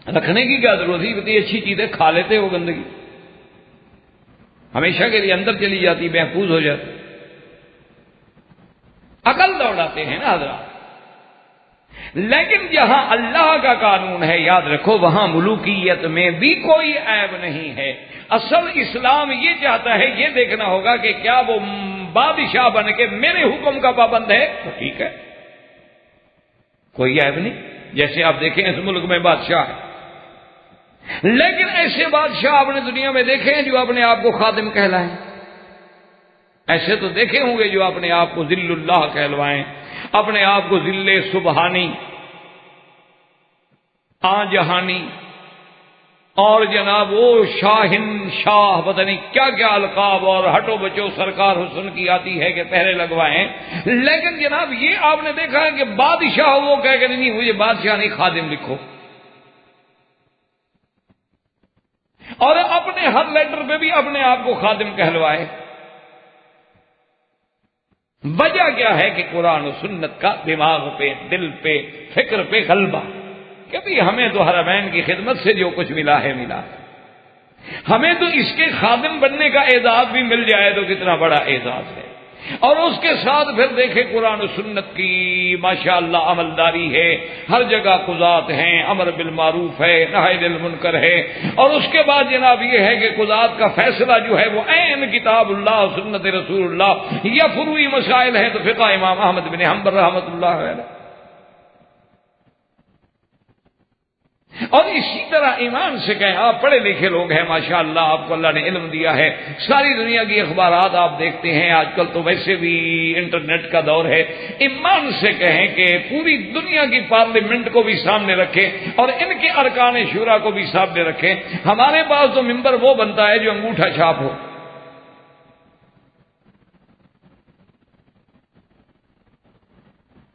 رکھنے کی کیا ضرورت ہے؟ اتنی اچھی چیزیں کھا لیتے وہ گندگی ہمیشہ کے لیے اندر چلی جاتی، محفوظ ہو جاتی۔ عقل دوڑاتے ہیں نا حضرات۔ لیکن جہاں اللہ کا قانون ہے یاد رکھو وہاں ملوکیت میں بھی کوئی عیب نہیں ہے۔ اصل اسلام یہ چاہتا ہے، یہ دیکھنا ہوگا کہ کیا وہ بادشاہ بن کے میرے حکم کا پابند ہے تو ٹھیک ہے، کوئی عیب نہیں۔ جیسے آپ دیکھیں اس ملک میں بادشاہ ہے، لیکن ایسے بادشاہ آپ نے دنیا میں دیکھے ہیں جو اپنے آپ کو خادم کہلائیں، ایسے تو دیکھے ہوں گے جو اپنے آپ کو ذل اللہ کہلوائیں، اپنے آپ کو ذل سبحانی، آ جہانی، اور جناب وہ شاہن شاہ پتہ نہیں کیا کیا القاب اور ہٹو بچو سرکار حسن کی آتی ہے کہ پہرے لگوائیں. لیکن جناب یہ آپ نے دیکھا ہے کہ بادشاہ وہ کہہ کہ نہیں مجھے بادشاہ نہیں خادم لکھو، اور اپنے ہر لیٹر پہ بھی اپنے آپ کو خادم کہلوائے. وجہ کیا ہے کہ قرآن و سنت کا دماغ پہ دل پہ فکر پہ غلبہ، کہ بھی ہمیں تو حرمین کی خدمت سے جو کچھ ملا ہے ملا ہے، ہمیں تو اس کے خادم بننے کا اعزاز بھی مل جائے تو کتنا بڑا اعزاز ہے. اور اس کے ساتھ پھر دیکھیں قرآن و سنت کی ماشاءاللہ عملداری ہے، ہر جگہ قضات ہیں، امر بالمعروف ہے، نہی عن المنکر ہے. اور اس کے بعد جناب یہ ہے کہ قضات کا فیصلہ جو ہے وہ عین کتاب اللہ اور سنت رسول اللہ، یا فروعی مسائل ہیں تو فقہ امام احمد بن حنبل رحمۃ اللہ علیہ. اور اسی طرح ایمان سے کہیں آپ پڑھے لکھے لوگ ہیں ماشاءاللہ، آپ کو اللہ نے علم دیا ہے، ساری دنیا کی اخبارات آپ دیکھتے ہیں، آج کل تو ویسے بھی انٹرنیٹ کا دور ہے. ایمان سے کہیں کہ پوری دنیا کی پارلیمنٹ کو بھی سامنے رکھیں اور ان کے ارکان شورا کو بھی سامنے رکھیں. ہمارے پاس تو ممبر وہ بنتا ہے جو انگوٹھا چھاپ ہو.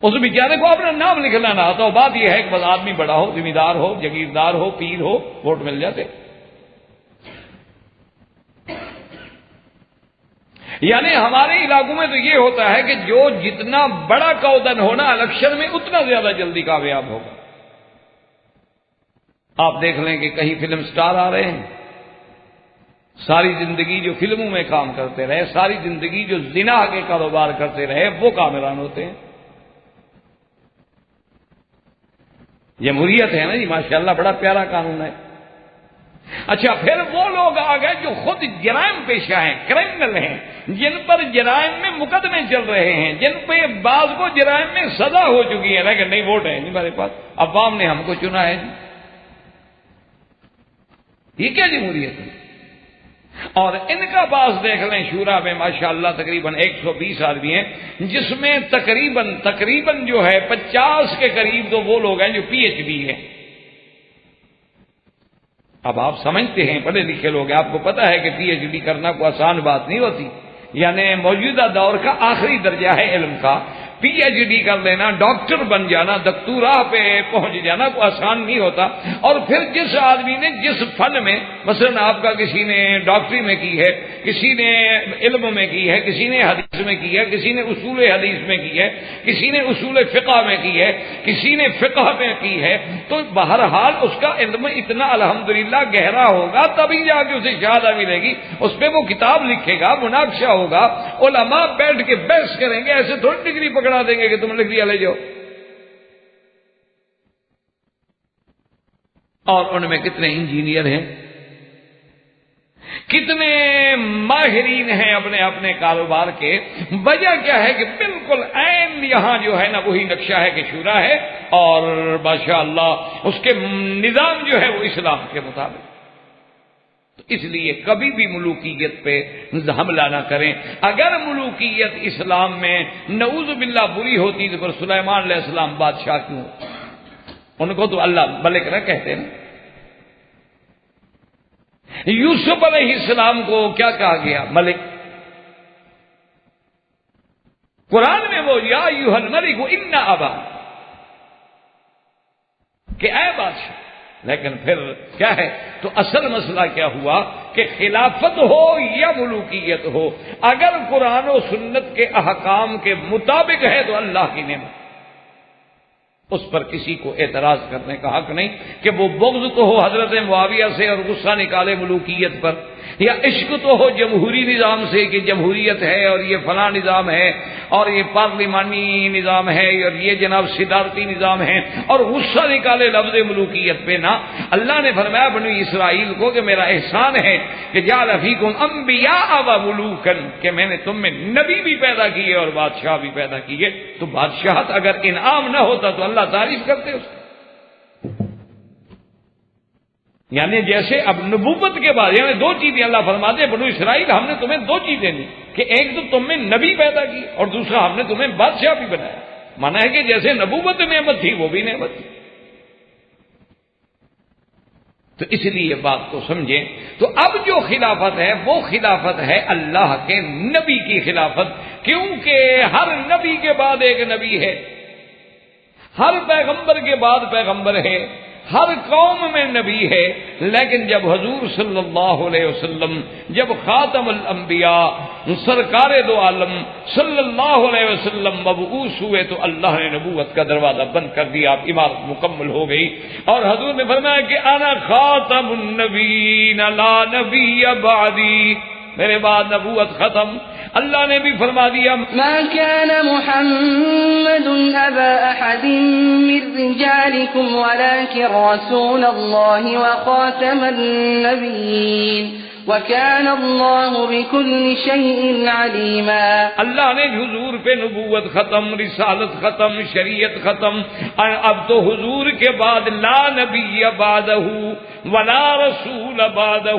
اس بیچارے کو اپنا نام لکھنا نہ آتا ہو. بات یہ ہے کہ بس آدمی بڑا ہو، ذمہ دار ہو، جگیردار ہو، پیر ہو، ووٹ مل جاتے. یعنی ہمارے علاقوں میں تو یہ ہوتا ہے کہ جو جتنا بڑا کودن ہونا الیکشن میں اتنا زیادہ جلدی کامیاب ہوگا. آپ دیکھ لیں کہ کہیں فلم سٹار آ رہے ہیں، ساری زندگی جو فلموں میں کام کرتے رہے، ساری زندگی جو زنا کے کاروبار کرتے رہے، وہ کامران ہوتے ہیں. جمہوریت ہے نا جی ماشاءاللہ، بڑا پیارا قانون ہے. اچھا پھر وہ لوگ آ گئے جو خود جرائم پیشہ ہیں، کرمنل ہیں، جن پر جرائم میں مقدمے چل رہے ہیں، جن پہ بعض کو جرائم میں سزا ہو چکی ہے، لیکن نہیں ووٹ ہے نہیں ہمارے پاس، عوام نے ہم کو چنا ہے جی. یہ کیا جمہوریت ہے؟ اور ان کا پاس دیکھ لیں شورا میں ماشاءاللہ تقریباً 120 آدمی ہیں، جس میں تقریباً جو ہے 50 کے قریب تو وہ لوگ ہیں جو پی ایچ ڈی ہیں. اب آپ سمجھتے ہیں پڑھے لکھے لوگ ہیں، آپ کو پتا ہے کہ پی ایچ ڈی کرنا کوئی آسان بات نہیں ہوتی. یعنی موجودہ دور کا آخری درجہ ہے علم کا. پی ایچ ڈی کر لینا، ڈاکٹر بن جانا، دکتورا پہ پہنچ جانا کوئی آسان نہیں ہوتا. اور پھر جس آدمی نے جس فن میں، مثلا آپ کا کسی نے ڈاکٹری میں کی ہے، کسی نے علم میں کی ہے، کسی نے حدیث میں کی ہے، کسی نے اصول حدیث میں کی ہے، کسی نے اصول فقہ میں کی ہے، کسی نے فقہ میں کی ہے، تو بہرحال اس کا علم اتنا الحمدللہ گہرا ہوگا تبھی جا کے اسے شہادت ملے گی. اس پہ وہ کتاب لکھے گا، مناقشہ ہوگا، علماء بیٹھ کے بحث کریں گے. ایسے تھوڑی ڈگری پکڑا دیں گے کہ تم لکھ دیا لے جاؤ. اور ان میں کتنے انجینئر ہیں، کتنے ماہرین ہیں اپنے اپنے کاروبار کے. وجہ کیا ہے کہ بالکل عین یہاں جو ہے نا وہی نقشہ ہے کہ شورا ہے، اور ماشاءاللہ اس کے نظام جو ہے وہ اسلام کے مطابق. تو اس لیے کبھی بھی ملوکیت پہ حملہ نہ کریں. اگر ملوکیت اسلام میں نعوذ باللہ بری ہوتی تو پھر سلیمان علیہ السلام بادشاہ کیوں؟ ان کو تو اللہ ملک نہ کہتے نا. یوسف علیہ السلام کو کیا کہا گیا؟ ملک. قرآن میں وہ یا ایھا الملک انا ابا، کہ اے بادشاہ. لیکن پھر کیا ہے؟ تو اصل مسئلہ کیا ہوا کہ خلافت ہو یا ملوکیت ہو، اگر قرآن و سنت کے احکام کے مطابق ہے تو اللہ کی نعمت، اس پر کسی کو اعتراض کرنے کا حق نہیں. کہ وہ بغض تو ہو حضرت معاویہ سے اور غصہ نکالے ملوکیت پر، یا عشق تو ہو جمہوری نظام سے کہ جمہوریت ہے اور یہ فلاں نظام ہے اور یہ پارلیمانی نظام ہے اور یہ جناب صدارتی نظام ہے، اور غصہ نکالے لفظ ملوکیت پہ نہ. اللہ نے فرمایا بنی اسرائیل کو کہ میرا احسان ہے کہ جعل فیکم انبیاء و ملوکا، کہ میں نے تم میں نبی بھی پیدا کیے اور بادشاہ بھی پیدا کیے. تو بادشاہت اگر انعام نہ ہوتا تو اللہ تعریف کرتے اس کی. یعنی جیسے اب نبوت کے بعد یعنی دو چیزیں اللہ فرماتے ہیں بنو اسرائیل ہم نے تمہیں دو چیزیں دی، کہ ایک تو تم میں نبی پیدا کی اور دوسرا ہم نے تمہیں بادشاہ بھی بنایا. مانا ہے کہ جیسے نبوت نعمت تھی وہ بھی نعمت تھی. تو اس لیے بات کو سمجھیں. تو اب جو خلافت ہے وہ خلافت ہے اللہ کے نبی کی خلافت، کیونکہ ہر نبی کے بعد ایک نبی ہے، ہر پیغمبر کے بعد پیغمبر ہے، ہر قوم میں نبی ہے. لیکن جب حضور صلی اللہ علیہ وسلم، جب خاتم الانبیاء سرکار دو عالم صلی اللہ علیہ وسلم مبعوث ہوئے تو اللہ نے نبوت کا دروازہ بند کر دیا، اب عمارت مکمل ہو گئی. اور حضور نے فرمایا کہ انا خاتم النبیین لا نبی بعدی، میرے بعد نبوت ختم. اللہ نے بھی فرما دیا ما كان محمد أبا أحد من رجالكم ولكن رسول الله وخاتم النبيين وكان الله بكل شيء عليما. اللہ نے حضور پہ نبوت ختم، رسالت ختم، شریعت ختم. اب تو حضور کے بعد لا نبی بعدہ ولا رسول بعدہ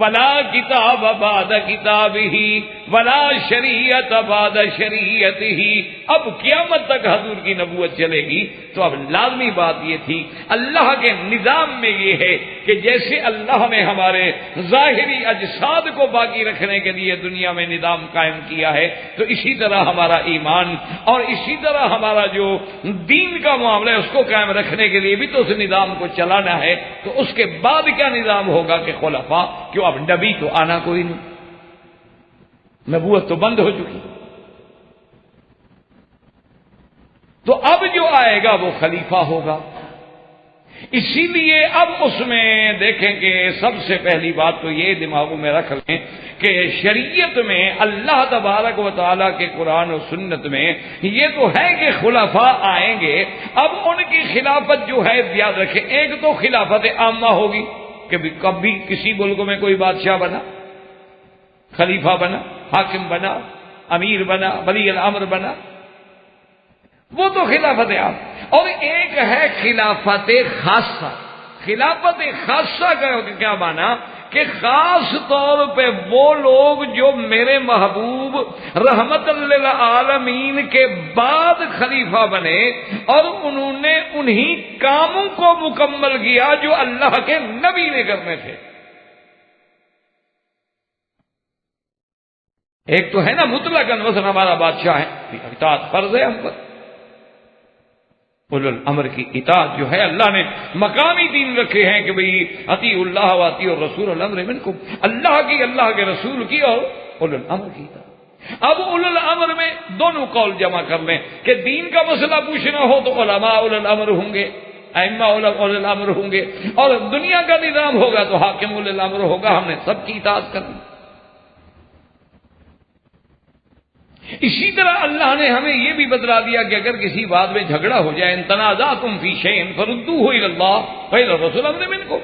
ولا کتاب بعد کتابہ ولا شریعت بعد شریعتہ. اب قیامت تک حضور کی نبوت چلے گی. تو اب لازمی بات یہ تھی، اللہ کے نظام میں یہ ہے کہ جیسے اللہ نے ہمارے ظاہری اجساد کو باقی رکھنے کے لیے دنیا میں نظام قائم کیا ہے، تو اسی طرح ہمارا ایمان اور اسی طرح ہمارا جو دین کا معاملہ ہے اس کو قائم رکھنے کے لیے بھی تو اس نظام کو چلانا ہے. تو اس کے بعد کیا نظام ہوگا کہ خلفاء، کیوں اب نبی تو آنا کوئی نہیں، نبوت تو بند ہو چکی. تو اب جو آئے گا وہ خلیفہ ہوگا. اسی لیے اب اس میں دیکھیں کہ سب سے پہلی بات تو یہ دماغوں میں رکھ لیں کہ شریعت میں اللہ تبارک و تعالیٰ کے قرآن و سنت میں یہ تو ہے کہ خلفاء آئیں گے. اب ان کی خلافت جو ہے یاد رکھیں، ایک تو خلافت عامہ ہوگی کہ کبھی کسی ملک میں کوئی بادشاہ بنا، خلیفہ بنا، حاکم بنا، امیر بنا، ولی الامر بنا، وہ تو خلافت عام. اور ایک ہے خلافت خاصہ. خلافت خاصہ کا کیا مانا کہ خاص طور پہ وہ لوگ جو میرے محبوب رحمت للعالمین کے بعد خلیفہ بنے اور انہوں نے انہی کاموں کو مکمل کیا جو اللہ کے نبی نے کرنے تھے. ایک تو ہے نا مطلقاً مثلا ہمارا بادشاہ ہے، اطاعت فرض ہے ہم پر. اولو الامر کی اطاعت جو ہے اللہ نے مقامی دین رکھے ہیں کہ بھئی اطیعوا اللہ و اطیعوا الرسول الامر منکم، اللہ کی، اللہ کے رسول کی اور اولو الامر کی اطاعت. اب اولو الامر میں دونوں قول جمع کر لیں کہ دین کا مسئلہ پوچھنا ہو تو علماء اولو الامر ہوں گے، ائمہ اولو الامر ہوں گے، اور دنیا کا نظام ہوگا تو حاکم اولو الامر ہوگا. ہم نے سب کی اطاعت کرنی. اسی طرح اللہ نے ہمیں یہ بھی بتلا دیا کہ اگر کسی بات میں جھگڑا ہو جائے، ان تنازعتم فی شیء فردوہ الی اللہ وإلی الرسول امر منکم.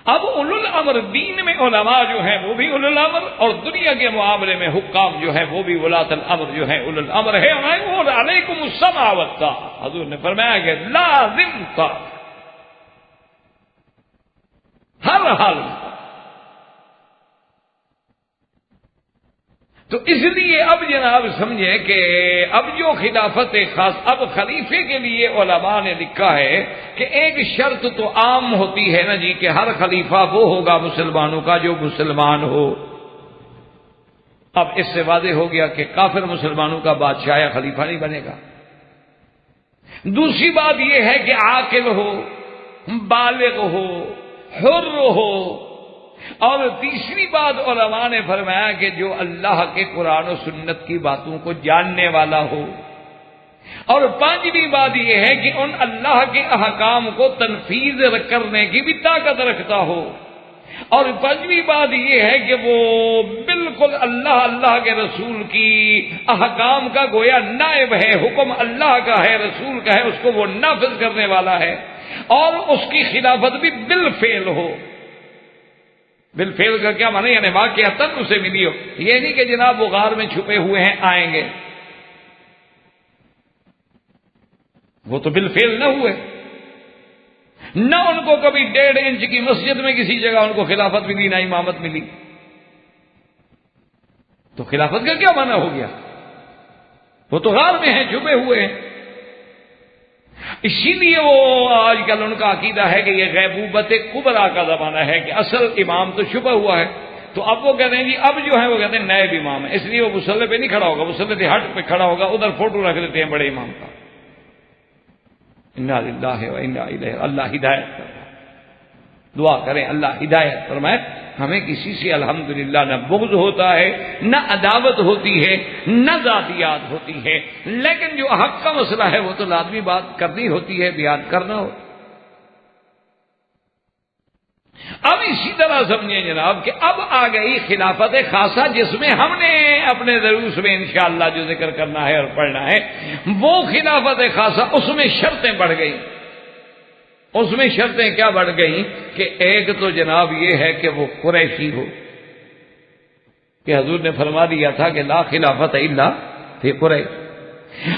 اب اولو الامر دین میں علماء جو ہیں وہ بھی اولو الامر، اور دنیا کے معاملے میں حکام جو ہیں وہ بھی ولاۃ الامر جو ہیں اولو الامر ہے. اور علیکم السمع والطاعہ، حضور نے فرمایا کہ لازم تھا ہر حال میں. تو اس لیے اب جناب سمجھیں کہ اب جو خلافت خاص، اب خلیفے کے لیے علماء نے لکھا ہے کہ ایک شرط تو عام ہوتی ہے نا جی کہ ہر خلیفہ وہ ہوگا مسلمانوں کا جو مسلمان ہو. اب اس سے واضح ہو گیا کہ کافر مسلمانوں کا بادشاہ یا خلیفہ نہیں بنے گا. دوسری بات یہ ہے کہ عاقل ہو، بالغ ہو، حر ہو. اور تیسری بات علماء نے فرمایا کہ جو اللہ کے قرآن و سنت کی باتوں کو جاننے والا ہو. اور پانچویں بات یہ ہے کہ ان اللہ کے احکام کو تنفیذ کرنے کی بھی طاقت رکھتا ہو. اور پانچویں بات یہ ہے کہ وہ بالکل اللہ کے رسول کی احکام کا گویا نائب ہے، حکم اللہ کا ہے، رسول کا ہے، اس کو وہ نافذ کرنے والا ہے. اور اس کی خلافت بھی بالفعل ہو. بالفعل کا کیا معنی؟ یعنی واقعتاً اسے ملی ہو. یہ نہیں کہ جناب وہ غار میں چھپے ہوئے ہیں آئیں گے، وہ تو بالفعل نہ ہوئے. نہ ان کو کبھی 1.5 انچ کی مسجد میں کسی جگہ ان کو خلافت ملی، نہ امامت ملی. تو خلافت کا کیا معنی ہو گیا؟ وہ تو غار میں ہیں، چھپے ہوئے ہیں. اسی لیے وہ آج کل ان کا عقیدہ ہے کہ یہ غیبوبت کبرا کا زمانہ ہے کہ اصل امام تو چھپا ہوا ہے. تو اب وہ کہتے ہیں جی اب جو ہے وہ کہتے ہیں نائب امام ہے، اس لیے وہ مصلی پہ نہیں کھڑا ہوگا، مصلی سے ہٹ پہ کھڑا ہوگا، ادھر فوٹو رکھ دیتے ہیں بڑے امام کا. انا للہ و انا الیہ، اللہ ہدایت کرے. دعا کریں اللہ ہدایت فرمائے. ہمیں کسی سے الحمدللہ نہ بغض ہوتا ہے، نہ عداوت ہوتی ہے، نہ ذاتیات ہوتی ہے، لیکن جو حق کا مسئلہ ہے وہ تو لازمی بات کرنی ہوتی ہے، بیان کرنا ہو. اب اسی طرح سمجھیں جناب کہ اب آ گئی خلافت خاصہ، جس میں ہم نے اپنے دروس میں انشاءاللہ جو ذکر کرنا ہے اور پڑھنا ہے وہ خلافت خاصہ. اس میں شرطیں بڑھ گئی. اس میں شرطیں کیا بڑھ گئیں کہ ایک تو جناب یہ ہے کہ وہ قریشی ہو، کہ حضور نے فرما دیا تھا کہ لا خلافت الا فی قریش.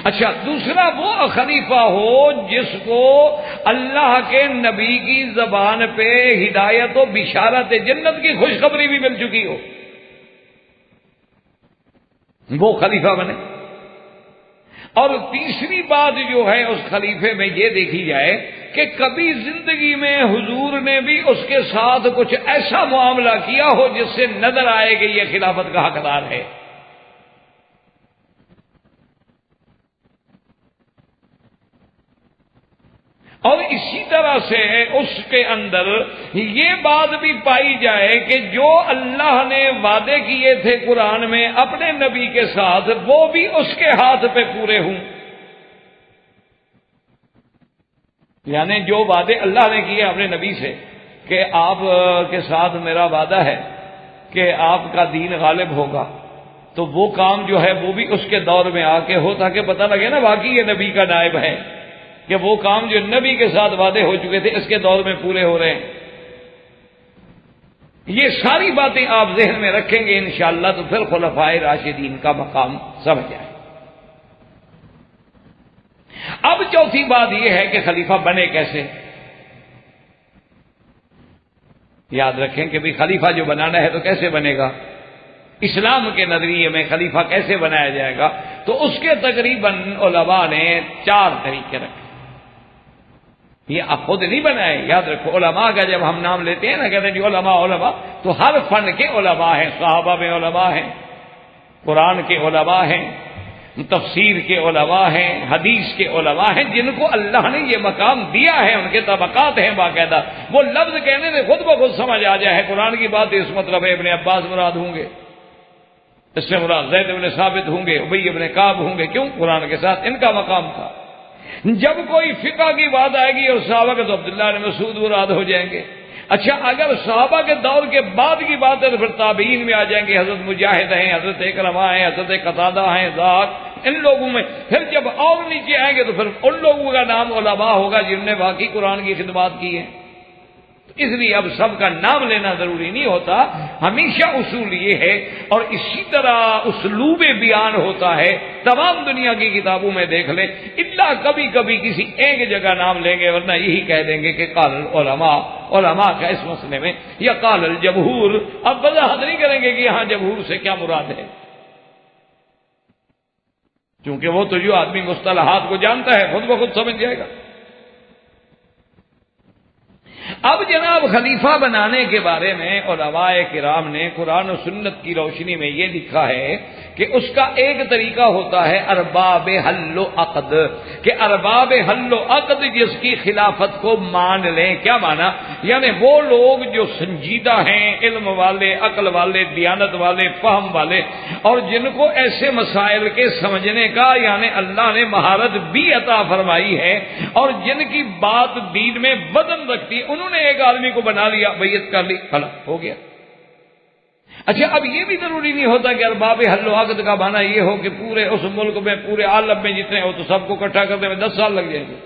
اچھا، دوسرا وہ خلیفہ ہو جس کو اللہ کے نبی کی زبان پہ ہدایت و بشارت جنت کی خوشخبری بھی مل چکی ہو، وہ خلیفہ بنے. اور تیسری بات جو ہے اس خلیفے میں یہ دیکھی جائے کہ کبھی زندگی میں حضور نے بھی اس کے ساتھ کچھ ایسا معاملہ کیا ہو جس سے نظر آئے کہ یہ خلافت کا حقدار ہے. اور اسی طرح سے اس کے اندر یہ بات بھی پائی جائے کہ جو اللہ نے وعدے کیے تھے قرآن میں اپنے نبی کے ساتھ وہ بھی اس کے ہاتھ پہ پورے ہوں. یعنی جو وعدے اللہ نے کیے اپنے نبی سے کہ آپ کے ساتھ میرا وعدہ ہے کہ آپ کا دین غالب ہوگا، تو وہ کام جو ہے وہ بھی اس کے دور میں آ کے ہو تاکہ پتہ لگے نا واقعی یہ نبی کا نائب ہے، کہ وہ کام جو نبی کے ساتھ وعدے ہو چکے تھے اس کے دور میں پورے ہو رہے ہیں. یہ ساری باتیں آپ ذہن میں رکھیں گے انشاءاللہ تو پھر خلفائے راشدین کا مقام سمجھ آئے. اب چوتھی بات یہ ہے کہ خلیفہ بنے کیسے. یاد رکھیں کہ بھی خلیفہ جو بنانا ہے تو کیسے بنے گا. اسلام کے نظریے میں خلیفہ کیسے بنایا جائے گا تو اس کے تقریباً علماء نے 4 طریقے رکھے. یہ آپ خود نہیں بنائے، یاد رکھو علماء کا جب ہم نام لیتے ہیں نا کہتے ہیں جی علماء تو ہر فن کے علماء ہیں. صحابہ میں علماء ہیں، قرآن کے علماء ہیں، تفسیر کے علماء ہیں، حدیث کے علماء ہیں، جن کو اللہ نے یہ مقام دیا ہے. ان کے طبقات ہیں باقاعدہ. وہ لفظ کہنے سے خود بخود سمجھ آ جائے قرآن کی بات اس مطلب ہے ابن عباس مراد ہوں گے، اس سے مراد زید بن ثابت ہوں گے، ابی بن کعب ہوں گے. کیوں؟ قرآن کے ساتھ ان کا مقام تھا. جب کوئی فقہ کی بات آئے گی اور صحابہ کے تو عبداللہ بن مسعود مراد ہو جائیں گے. اچھا، اگر صحابہ کے دور کے بعد کی بات ہے تو پھر تابعین میں آ جائیں گے. حضرت مجاہد ہیں، حضرت اکرمہ ہیں، حضرت قتادہ ہیں، ذاک ان لوگوں میں. پھر جب اور نیچے آئیں گے تو پھر ان لوگوں کا نام علماء ہوگا جنہوں نے باقی قرآن کی خدمات کی ہیں. اس لیے اب سب کا نام لینا ضروری نہیں ہوتا. ہمیشہ اصول یہ ہے اور اسی طرح اسلوب بیان ہوتا ہے. تمام دنیا کی کتابوں میں دیکھ لیں، الا کبھی کبھی کسی ایک جگہ نام لیں گے، ورنہ یہی کہہ دیں گے کہ قال العلماء، علماء کا اس مسئلے میں، یا قال الجمہور. اب وضاحت نہیں کریں گے کہ یہاں جمہور سے کیا مراد ہے، کیونکہ وہ تو جو آدمی مصطلحات کو جانتا ہے خود بخود سمجھ جائے گا. اب جناب خلیفہ بنانے کے بارے میں علماء کرام نے قرآن و سنت کی روشنی میں یہ لکھا ہے کہ اس کا ایک طریقہ ہوتا ہے ارباب حل و عقد، کہ ارباب حل و عقد جس کی خلافت کو مان لیں. کیا مانا؟ یعنی وہ لوگ جو سنجیدہ ہیں، علم والے، عقل والے، دیانت والے، فہم والے، اور جن کو ایسے مسائل کے سمجھنے کا یعنی اللہ نے مہارت بھی عطا فرمائی ہے اور جن کی بات دین میں وزن رکھتی ہے. انہوں نے ایک آدمی کو بنا لیا، بیعت کر لی، فلا ہو گیا. اچھا، اب یہ بھی ضروری نہیں ہوتا کہ ارباب حل و عقد کا معنی یہ ہو کہ پورے اس ملک میں، پورے عالم میں جتنے ہو تو سب کو اکٹھا کرنے میں 10 سال لگ جائیں گے.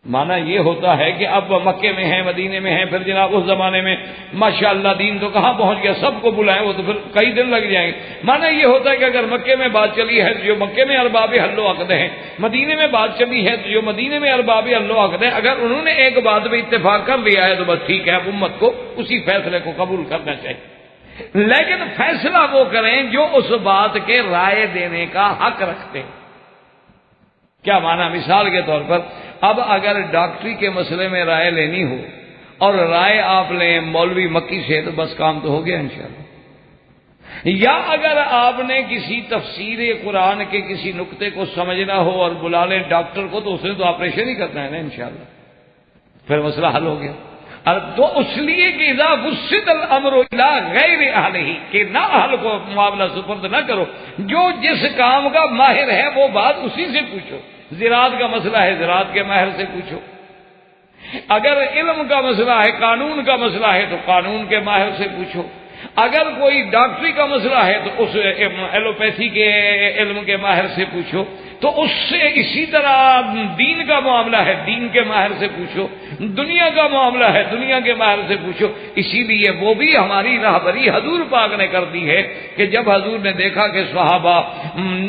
معنی یہ ہوتا ہے کہ اب مکے میں ہیں، مدینے میں ہیں، پھر جناب اس زمانے میں ماشاءاللہ دین تو کہاں پہنچ گیا، سب کو بلائیں وہ تو پھر کئی دن لگ جائیں گے. معنی یہ ہوتا ہے کہ اگر مکے میں بات چلی ہے تو جو مکے میں ارباب حل و عقد ہیں، مدینے میں بات چلی ہے تو جو مدینے میں ارباب حل و عقد ہیں، اگر انہوں نے ایک بات پہ اتفاق کر لیا ہے تو بس ٹھیک ہے، اب امت کو اسی فیصلے کو قبول کرنا چاہیے. لیکن فیصلہ وہ کریں جو اس بات کے رائے دینے کا حق رکھتے ہیں. کیا مانا؟ مثال کے طور پر اب اگر ڈاکٹری کے مسئلے میں رائے لینی ہو اور رائے آپ لیں مولوی مکی سے تو بس کام تو ہو گیا انشاءاللہ. یا اگر آپ نے کسی تفسیر قرآن کے کسی نقطے کو سمجھنا ہو اور بلا لیں ڈاکٹر کو تو اس نے تو آپریشن ہی کرنا ہے نا انشاءاللہ، پھر مسئلہ حل ہو گیا. تو اس لیے کہ اذا وسد الامر الى غیر اہلہ، کہ نہ اہل کو معاملہ سپرد نہ کرو، جو جس کام کا ماہر ہے وہ بات اسی سے پوچھو. زراعت کا مسئلہ ہے زراعت کے ماہر سے پوچھو، اگر علم کا مسئلہ ہے قانون کا مسئلہ ہے تو قانون کے ماہر سے پوچھو، اگر کوئی ڈاکٹری کا مسئلہ ہے تو اس ایلوپیتھی کے علم کے ماہر سے پوچھو. تو اس سے اسی طرح دین کا معاملہ ہے دین کے ماہر سے پوچھو، دنیا کا معاملہ ہے دنیا کے ماہر سے پوچھو. اسی لیے وہ بھی ہماری راہبری حضور پاک نے کر دی ہے کہ جب حضور نے دیکھا کہ صحابہ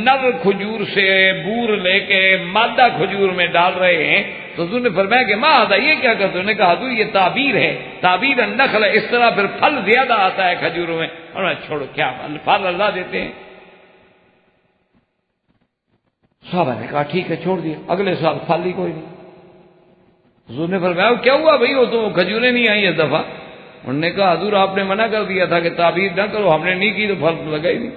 نر کھجور سے بور لے کے مادہ کھجور میں ڈال رہے ہیں تو حضور نے فرمایا کہ ماں آدھا یہ کیا کرتے؟ انہوں نے کہا حضور یہ تعبیر ہے، تعبیر النخل ہے، اس طرح پھر پھل زیادہ آتا ہے کھجوروں میں. اور چھوڑو کیا پھل اللہ دیتے ہیں. صحابہ نے کہا ٹھیک ہے چھوڑ دیا. اگلے سال پھل ہی کوئی نہیں. حضور نے فرمایا کیا ہوا بھائی؟ وہ تو کھجوریں نہیں آئی اس دفعہ. انہوں نے کہا حضور آپ نے منع کر دیا تھا کہ تعبیر نہ کرو، ہم نے نہیں کی تو پھل لگا ہی نہیں.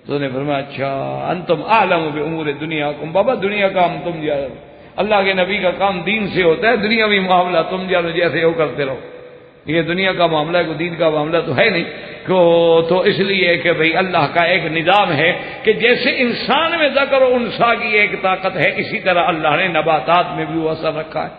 تو نے فرمایا اچھا انتم اعلم بامور دنیاکم، بابا دنیا کا ہم تم جانو، اللہ کے نبی کا کام دین سے ہوتا ہے، دنیاوی معاملہ تم جانو جیسے وہ کرتے رہو. یہ دنیا کا معاملہ ہے، کوئی دین کا معاملہ تو ہے نہیں. تو اس لیے کہ بھئی اللہ کا ایک نظام ہے کہ جیسے انسان میں ذکر و انثى کی ایک طاقت ہے، اسی طرح اللہ نے نباتات میں بھی وہ اثر رکھا ہے.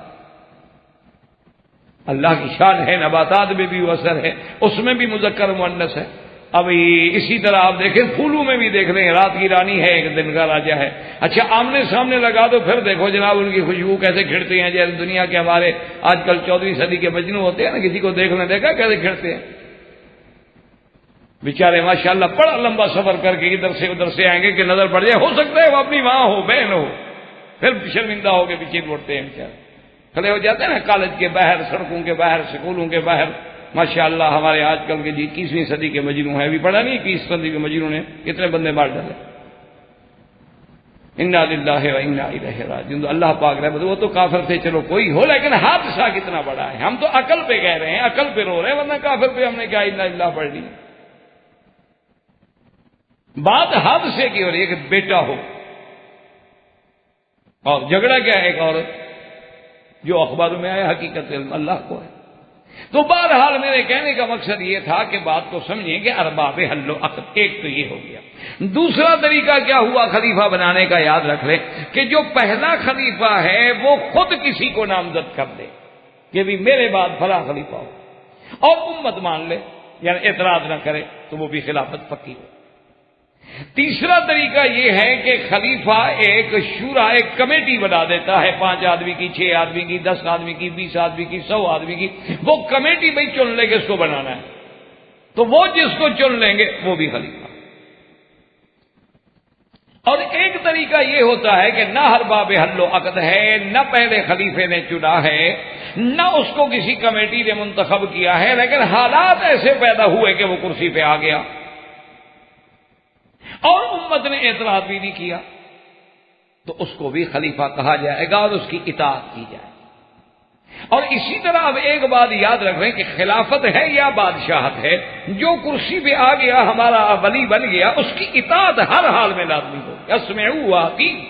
اللہ کی شان ہے، نباتات میں بھی وہ اثر ہے، اس میں بھی مذکر و مؤنث ہے. ابھی اسی طرح آپ دیکھیں پھولوں میں بھی دیکھ لیں، رات کی رانی ہے ایک دن کا راجا ہے. اچھا آمنے سامنے لگا دو پھر دیکھو جناب ان کی خوشبو کیسے کھڑتے ہیں. جیسے دنیا کے ہمارے آج کل 14ویں صدی کے مجنو ہوتے ہیں نا، کسی کو دیکھنے دیکھا کیسے کھڑتے ہیں بیچارے ماشاءاللہ. بڑا لمبا سفر کر کے ادھر سے ادھر سے آئیں گے کہ نظر پڑ جائے، ہو سکتا ہے وہ اپنی ماں ہو بہن ہو، پھر شرمندہ ہو کے پیچھے لوٹتے ہیں بیچارے. کھڑے ہو جاتے ہیں نا کالج کے باہر، سڑکوں کے باہر، سکولوں کے باہر. ماشاءاللہ ہمارے آج کل کے 21ویں صدی کے مجنو ہیں، ابھی پڑھا نہیں 21 صدی کے مجنو نے کتنے بندے مار ڈالے. انا للہ و انا الیہ راجعون. اللہ پاک رہے وہ تو کافر تھے چلو کوئی ہو، لیکن حادثہ کتنا بڑا ہے. ہم تو عقل پہ کہہ رہے ہیں، عقل پہ رو رہے ہیں، ورنہ کافر پہ ہم نے کیا انا للہ پڑھ لی. بات حادثے کی ہو رہی ہے کہ بیٹا ہو اور جھگڑا کیا ہے ایک عورت، جو اخباروں میں آیا حقیقت علم اللہ کو ہے. تو بہرحال میرے کہنے کا مقصد یہ تھا کہ بات کو سمجھیں کہ ارباب حل و عقد. ایک تو یہ ہو گیا. دوسرا طریقہ کیا ہوا خلیفہ بنانے کا؟ یاد رکھ لیں کہ جو پہلا خلیفہ ہے وہ خود کسی کو نامزد کر دے کہ بھی میرے بعد فلاں خلیفہ ہو، اور امت مان لے، یعنی اعتراض نہ کرے تو وہ بھی خلافت پکی ہو. تیسرا طریقہ یہ ہے کہ خلیفہ ایک شورا، ایک کمیٹی بنا دیتا ہے، 5 آدمی کی، 6 آدمی کی، 10 آدمی کی، 20 آدمی کی، 100 آدمی کی. وہ کمیٹی بھائی چن لے کے اس کو بنانا ہے، تو وہ جس کو چن لیں گے وہ بھی خلیفہ. اور ایک طریقہ یہ ہوتا ہے کہ نہ ارباب حل و عقد ہے، نہ پہلے خلیفے نے چنا ہے، نہ اس کو کسی کمیٹی نے منتخب کیا ہے، لیکن حالات ایسے پیدا ہوئے کہ وہ کرسی پہ آ گیا اور امت نے اعتراض بھی نہیں کیا، تو اس کو بھی خلیفہ کہا جائے گا اور اس کی اطاعت کی جائے. اور اسی طرح اب ایک بات یاد رکھ رہے ہیں کہ خلافت ہے یا بادشاہت ہے، جو کرسی پہ آ گیا ہمارا ولی بن گیا، اس کی اطاعت ہر حال میں لازمی ہو. اسمعوا واطیعوا،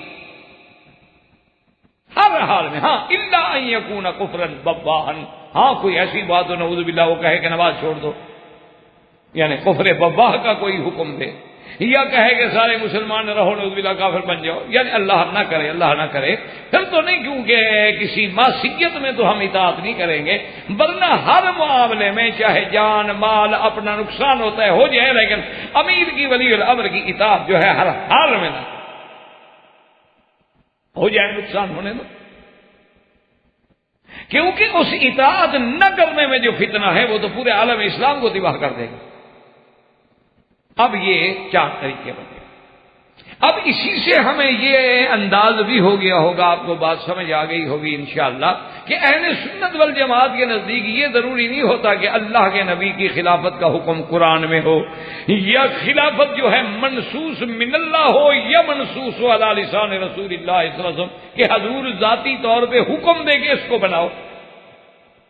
ہر حال میں. ہاں الا ان یکون کفرا بواحا، ہاں کوئی ایسی بات ہو نعوذ باللہ وہ کہے کہ نماز چھوڑ دو، یعنی کفر بواح کا کوئی حکم دے، یا کہے کہ سارے مسلمان رہو نعوذ باللہ کافر بن جاؤ، یعنی اللہ نہ کرے، اللہ نہ کرے. پھر تو نہیں، کیونکہ کسی معصیت میں تو ہم اطاعت نہیں کریں گے، ورنہ ہر معاملے میں چاہے جان مال اپنا نقصان ہوتا ہے ہو جائے، لیکن امیر کی ولی الامر کی اطاعت جو ہے ہر حال میں نہ ہو جائے، نقصان ہونے دو. کیونکہ اس اطاعت نہ کرنے میں جو فتنہ ہے وہ تو پورے عالم اسلام کو تباہ کر دے گا. اب یہ 4 طریقے بن گئے. اب اسی سے ہمیں یہ انداز بھی ہو گیا ہوگا، آپ کو بات سمجھ آ گئی ہوگی انشاءاللہ، کہ اہل سنت والجماعت کے نزدیک یہ ضروری نہیں ہوتا کہ اللہ کے نبی کی خلافت کا حکم قرآن میں ہو، یا خلافت جو ہے منصوص من اللہ ہو یا منصوص ہو علی لسان رسول اللہ صلی اللہ علیہ وسلم، کہ حضور ذاتی طور پہ حکم دے کے اس کو بناؤ۔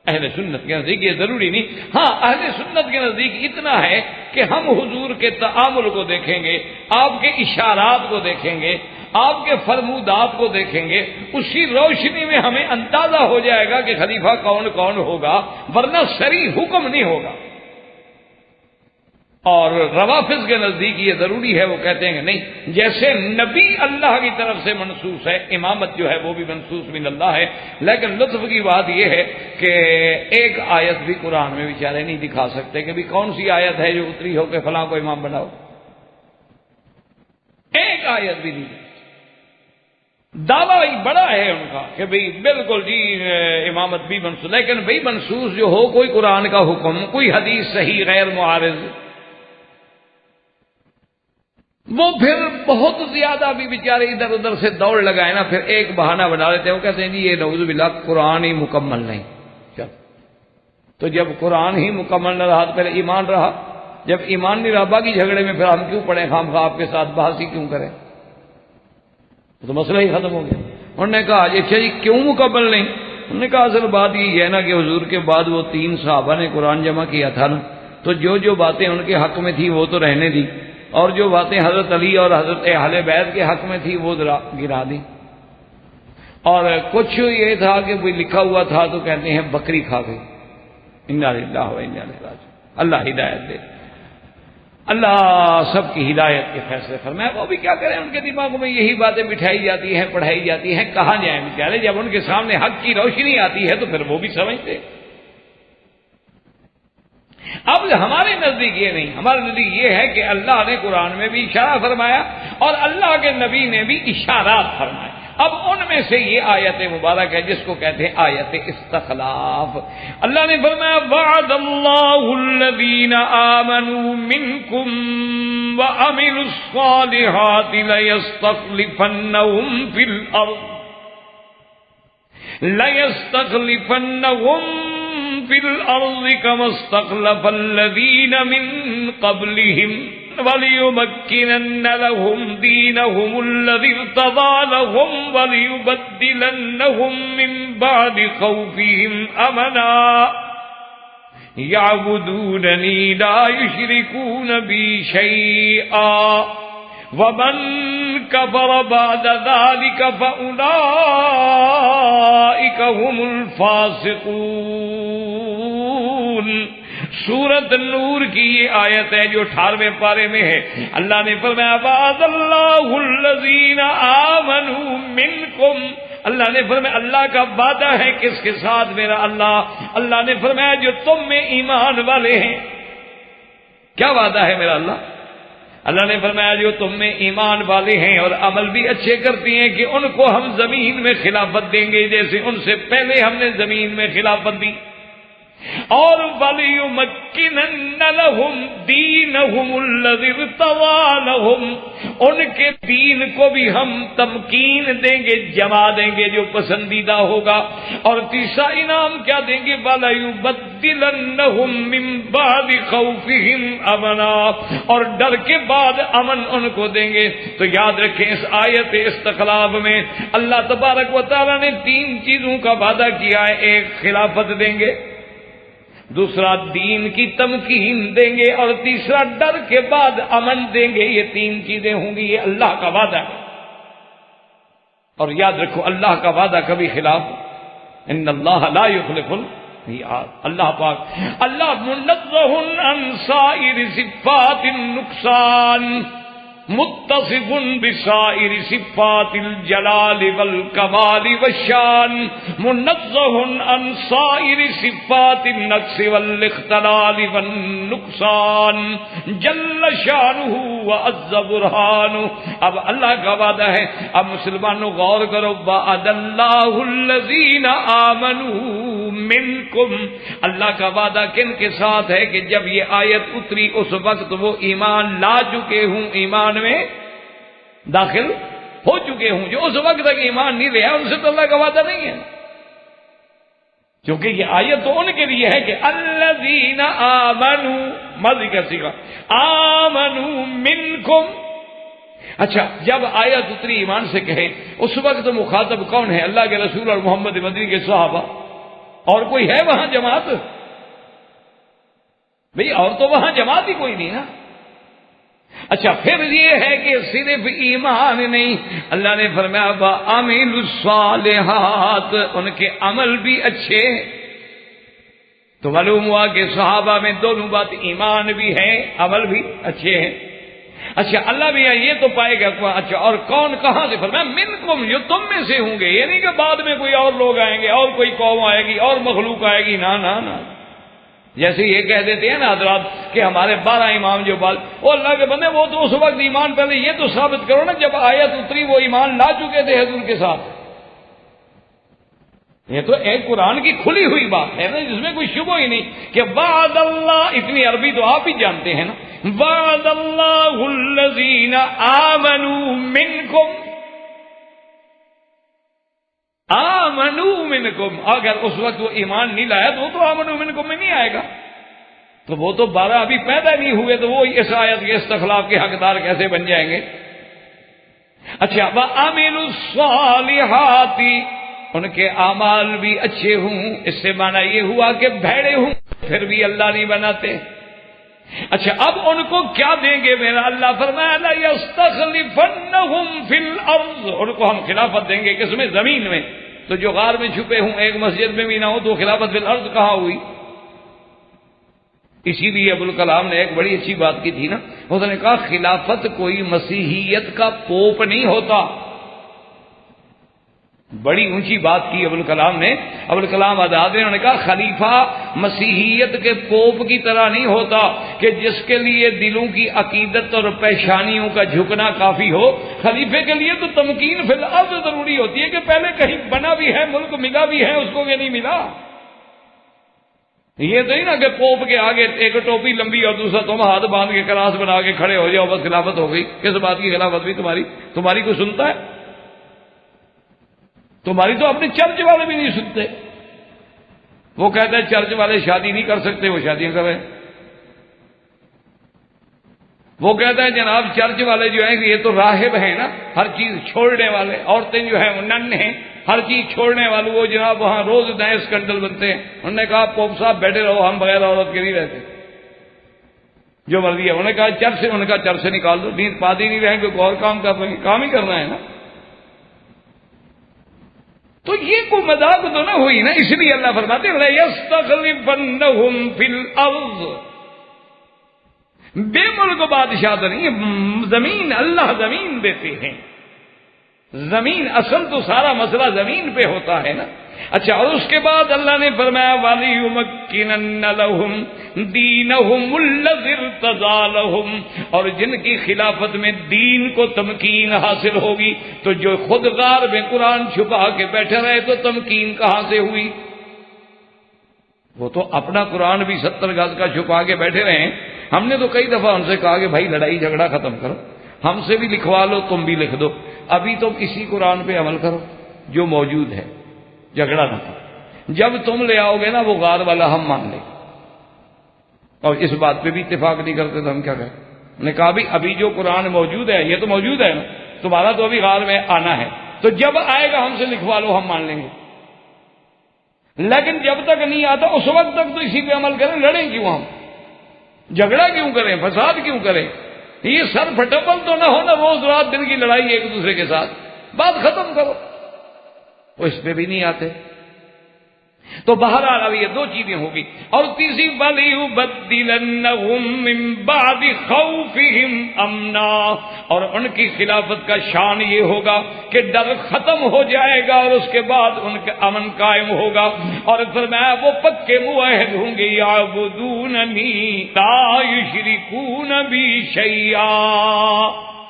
اہل سنت کے نزدیک یہ ضروری نہیں۔ ہاں اہل سنت کے نزدیک اتنا ہے کہ ہم حضور کے تعامل کو دیکھیں گے، آپ کے اشارات کو دیکھیں گے، آپ کے فرمودات کو دیکھیں گے، اسی روشنی میں ہمیں اندازہ ہو جائے گا کہ خلیفہ کون کون ہوگا، ورنہ صریح حکم نہیں ہوگا۔ اور روافض کے نزدیک یہ ضروری ہے، وہ کہتے ہیں کہ نہیں، جیسے نبی اللہ کی طرف سے منصوص ہے، امامت جو ہے وہ بھی منصوص من اللہ ہے، لیکن لطف کی بات یہ ہے کہ ایک آیت بھی قرآن میں بیچارے نہیں دکھا سکتے کہ بھی کون سی آیت ہے جو اتری ہو کہ فلاں کو امام بناؤ، ایک آیت بھی نہیں۔ دعویٰ بڑا ہے ان کا کہ بھئی بالکل جی امامت بھی منصوص، لیکن بھئی منصوص جو ہو کوئی قرآن کا حکم، کوئی حدیث صحیح غیر معارض، وہ پھر بہت زیادہ بھی بیچارے ادھر ادھر سے دوڑ لگائے نا، پھر ایک بہانہ بنا لیتے ہیں، وہ کہتے ہیں جی یہ نعوذ باللہ قرآن ہی مکمل نہیں۔ چل تو جب قرآن ہی مکمل نہ رہا تو پہلے ایمان رہا، جب ایمان نہیں رہا باقی جھگڑے میں پھر ہم کیوں پڑیں، خام خواہ آپ کے ساتھ بحث ہی کیوں کریں، تو مسئلہ ہی ختم ہو گیا۔ انہوں نے کہا اچھا جی کیوں مکمل نہیں؟ انہوں نے کہا اصل بات یہ ہے نا کہ حضور کے بعد وہ 3 صحابہ نے قرآن جمع کیا تھا نا، تو جو باتیں ان کے حق میں تھی وہ تو رہنے دی، اور جو باتیں حضرت علی اور حضرت اہل بیت کے حق میں تھی وہ گرا دی، اور کچھ یہ تھا کہ کوئی لکھا ہوا تھا تو کہتے ہیں بکری کھا گئی۔ انا للہ و انا الیہ راجعون۔ اللہ ہدایت دے، اللہ سب کی ہدایت کے فیصلے فرمائے۔ وہ بھی کیا کریں، ان کے دماغ میں یہی باتیں بٹھائی جاتی ہیں، پڑھائی جاتی ہیں، کہاں جائیں بیچارے، جب ان کے سامنے حق کی روشنی آتی ہے تو پھر وہ بھی سمجھتے۔ اب ہمارے نزدیک یہ نہیں، ہمارے نزدیک یہ ہے کہ اللہ نے قرآن میں بھی اشارہ فرمایا اور اللہ کے نبی نے بھی اشارات فرمائے۔ اب ان میں سے یہ آیت مبارک ہے جس کو کہتے ہیں آیت استخلاف۔ اللہ نے فرمایا وعد اللہ الذین آمنوا منکم وعملوا الصالحات لیستخلفنہم فی الارض كما استخلف الذين من قبلهم وليمكنن لهم دينهم الذي ارتضى لهم وليبدلنهم من بعد خوفهم امنا يعبدونني لا يشركون بي شيئا ومن كفر بعد ذلك فأولئك هم الفاسقون۔ سورۃ النور کی یہ آیت ہے جو 18ویں پارے میں ہے۔ اللہ نے فرمایا وعد اللہ الذین آمنوا منکم، اللہ نے فرمایا اللہ کا وعدہ ہے کس کے ساتھ؟ میرا اللہ۔ اللہ نے فرمایا جو تم میں ایمان والے ہیں۔ کیا وعدہ ہے میرا اللہ؟ اللہ نے فرمایا جو تم میں ایمان والے ہیں اور عمل بھی اچھے کرتی ہیں کہ ان کو ہم زمین میں خلافت دیں گے جیسے ان سے پہلے ہم نے زمین میں خلافت دی، اور وَلِيُمَكِّنَنَّ لَهُمْ دِينَهُمُ الَّذِي ارْتَضَىٰ لَهُمْ، ان کے دین کو بھی ہم تمکین دیں گے، جما دیں گے جو پسندیدہ ہوگا، اور تیسرا انعام کیا دیں گے وَلَيُبَدِّلَنَّهُم مِّن بَعْدِ خَوْفِهِمْ أَمْنًا، اور ڈر کے بعد امن ان کو دیں گے۔ تو یاد رکھیں اس آیت استخلاف میں اللہ تبارک و تعالی نے 3 چیزوں کا وعدہ کیا ہے، ایک خلافت دیں گے، دوسرا دین کی تمکین دیں گے، اور تیسرا ڈر کے بعد امن دیں گے۔ یہ 3 چیزیں ہوں گی، یہ اللہ کا وعدہ ہے۔ اور یاد رکھو اللہ کا وعدہ کبھی خلاف، ان اللہ لا یخلف المیعاد۔ اللہ پاک اللہ منزہ عن سائر صفات النقصان، متصف بسائر صفات الجلال والکمال والشان، منزہ عن سائر صفات النقص والاختلال والنقصان، جل شانہ وعز برہانہ۔ اب اللہ کا وعدہ ہے، اب مسلمانوں غور کرو، وعد اللہ الذین آمنوا منکم، اللہ کا وعدہ کن کے ساتھ ہے کہ جب یہ آیت اتری اس وقت وہ ایمان لا چکے ہوں، ایمان میں داخل ہو چکے ہوں. جو اس وقت تک ایمان نہیں لیا ان سے تو اللہ کا وعدہ نہیں ہے، کیونکہ یہ آیت تو ان کے لیے ہے کہ الذین آمنوا، ماضی کا صیغہ، آمنوا منکم. اچھا، جب آیت اتری ایمان سے کہے اس وقت مخاطب کون ہے؟ اللہ کے رسول اور محمد مدنی کے صحابہ. اور کوئی ہے وہاں جماعت؟ بھئی اور تو وہاں جماعت ہی کوئی نہیں نا. اچھا، پھر یہ ہے کہ صرف ایمان نہیں، اللہ نے فرمایا وَعَمِلُوا الصَّالِحَاتِ، ان کے عمل بھی اچھے. تو معلوم ہوا کہ صحابہ میں دونوں بات، ایمان بھی ہے عمل بھی اچھے ہیں. اچھا، اللہ بھی یہ تو پائے گا. اچھا، اور کون کہاں سے؟ فرمایا منکم، جو تم میں سے ہوں گے. یہ نہیں کہ بعد میں کوئی اور لوگ آئیں گے اور کوئی قوم آئے گی اور مخلوق آئے گی، نہ نہ نہ. جیسے یہ کہہ دیتے ہیں نا حضرات کہ ہمارے 12 امام جو وہ اللہ کے بندے، وہ تو اس وقت ایمان پہلے یہ تو ثابت کرو نا جب آیت اتری وہ ایمان لا چکے تھے حضور کے ساتھ. یہ تو ایک قرآن کی کھلی ہوئی بات ہے نا، جس میں کوئی شبہ ہی نہیں کہ وعد اللہ، اتنی عربی تو آپ ہی جانتے ہیں نا، وعد اللہ الذین آمنوا منکم، آمنوا منکم. اگر اس وقت وہ ایمان نہیں لایا تو آمنوا منکم میں نہیں آئے گا. تو وہ تو 12 ابھی پیدا نہیں ہوئے، تو وہ اس آیت کے استخلاف کے حقدار کیسے بن جائیں گے؟ اچھا، وَعَمِلُوا الصَّالِحَاتِ، ان کے اعمال بھی اچھے ہوں. اس سے معنی یہ ہوا کہ بھیڑے ہوں پھر بھی اللہ نہیں بناتے. اچھا، اب ان کو کیا دیں گے؟ میرا اللہ فرمایا لَيَسْتَخْلِفَنَّهُمْ فِي الْأَرْضِ، ان کو ہم خلافت دیں گے. کس میں؟ زمین میں. تو جو غار میں چھپے ہوں، ایک مسجد میں بھی نہ ہو، تو خلافت فی الارض کہاں ہوئی؟ اسی لیے ابوالکلام نے ایک بڑی اچھی بات کی تھی نا، اس نے کہا خلافت کوئی مسیحیت کا پوپ نہیں ہوتا. بڑی اونچی بات کی ابوالکلام نے. ابوالکلام آزاد نے کہا خلیفہ مسیحیت کے پوپ کی طرح نہیں ہوتا کہ جس کے لیے دلوں کی عقیدت اور پیشانیوں کا جھکنا کافی ہو. خلیفے کے لیے تو تمکین فی الارض ضروری ہوتی ہے کہ پہلے کہیں بنا بھی ہے، ملک ملا بھی ہے اس کو کہ نہیں ملا. یہ تو نہیں نا کہ پوپ کے آگے ایک ٹوپی لمبی اور دوسرا تم ہاتھ باندھ کے کراس بنا کے کھڑے ہو جاؤ، بس خلافت ہو گئی. کس بات کی خلافت بھی؟ تمہاری کوئی سنتا ہے؟ تمہاری تو اپنے چرچ والے بھی نہیں سنتے. وہ کہتے ہیں چرچ والے شادی نہیں کر سکتے، وہ شادیاں کریں. وہ کہتا ہے جناب چرچ والے جو ہیں یہ تو راہب ہیں نا، ہر چیز چھوڑنے والے. عورتیں جو ہیں وہ نن ہیں، ہر چیز چھوڑنے والے. وہ جناب وہاں روز نئے اسکینڈل بنتے ہیں. انہوں نے کہا پوپ صاحب بیٹھے رہو، ہم بغیر عورت کے نہیں رہتے، جو مرضی ہے. انہوں نے کہا چرچ سے، انہوں نے کہا چرچ سے نکال دو. نیند پادی نہیں رہیں گے، کوئی اور کام کر رہے ہیں، کام ہی کرنا ہے نا. تو یہ کوئی مذاق تو نہ ہوئی نا. اس لیے اللہ فرماتے ہیں لَيَسْتَخْلِفَنَّهُمْ فِي الْأَرْضِ، بے ملک بادشاہ تو نہیں، زمین اللہ زمین دیتے ہیں. زمین اصل تو سارا مسئلہ زمین پہ ہوتا ہے نا. اچھا، اور اس کے بعد اللہ نے فرمایا وَلِيُمَكِّنَنَّ لَهُمْ دِينَهُمُ الَّذِي ارْتَضَىٰ لَهُمْ، اور جن کی خلافت میں دین کو تمکین حاصل ہوگی. تو جو خود غار میں قرآن چھپا کے بیٹھے رہے تو تمکین کہاں سے ہوئی؟ وہ تو اپنا قرآن بھی 70 گز کا چھپا کے بیٹھے رہے. ہم نے تو کئی دفعہ ان سے کہا کہ بھائی لڑائی جھگڑا ختم کرو، ہم سے بھی لکھوا لو، تم بھی لکھ دو. ابھی تم اسی قرآن پہ عمل کرو جو موجود ہے، جھگڑا نہ کرو. جب تم لے آؤ گے نا وہ غار والا ہم مان لیں. اور اس بات پہ بھی اتفاق نہیں کرتے تو ہم کیا کریں؟ نے کہا بھی ابھی جو قرآن موجود ہے یہ تو موجود ہے نا، تمہارا تو ابھی غار میں آنا ہے، تو جب آئے گا ہم سے لکھوا لو، ہم مان لیں گے. لیکن جب تک نہیں آتا اس وقت تک تو اسی پہ عمل کریں. لڑیں کیوں ہم؟ جھگڑا کیوں کریں؟ فساد کیوں کریں؟ یہ سر پھٹپل تو نہ ہونا روز رات دن کی لڑائی ایک دوسرے کے ساتھ. بات ختم کرو. وہ اس پہ بھی نہیں آتے. تو بہرحال اب یہ 2 چیزیں ہوگی. اور تیسری وَلِيُبَدِّلَنَّهُم مِّن بَعْدِ خَوْفِهِمْ أَمْنًا، اور ان کی خلافت کا شان یہ ہوگا کہ ڈر ختم ہو جائے گا اور اس کے بعد ان کا امن قائم ہوگا. اور فرمایا وہ پکے معاہد ہوں گے یعبدوننی لا یشرکون بی شیئا،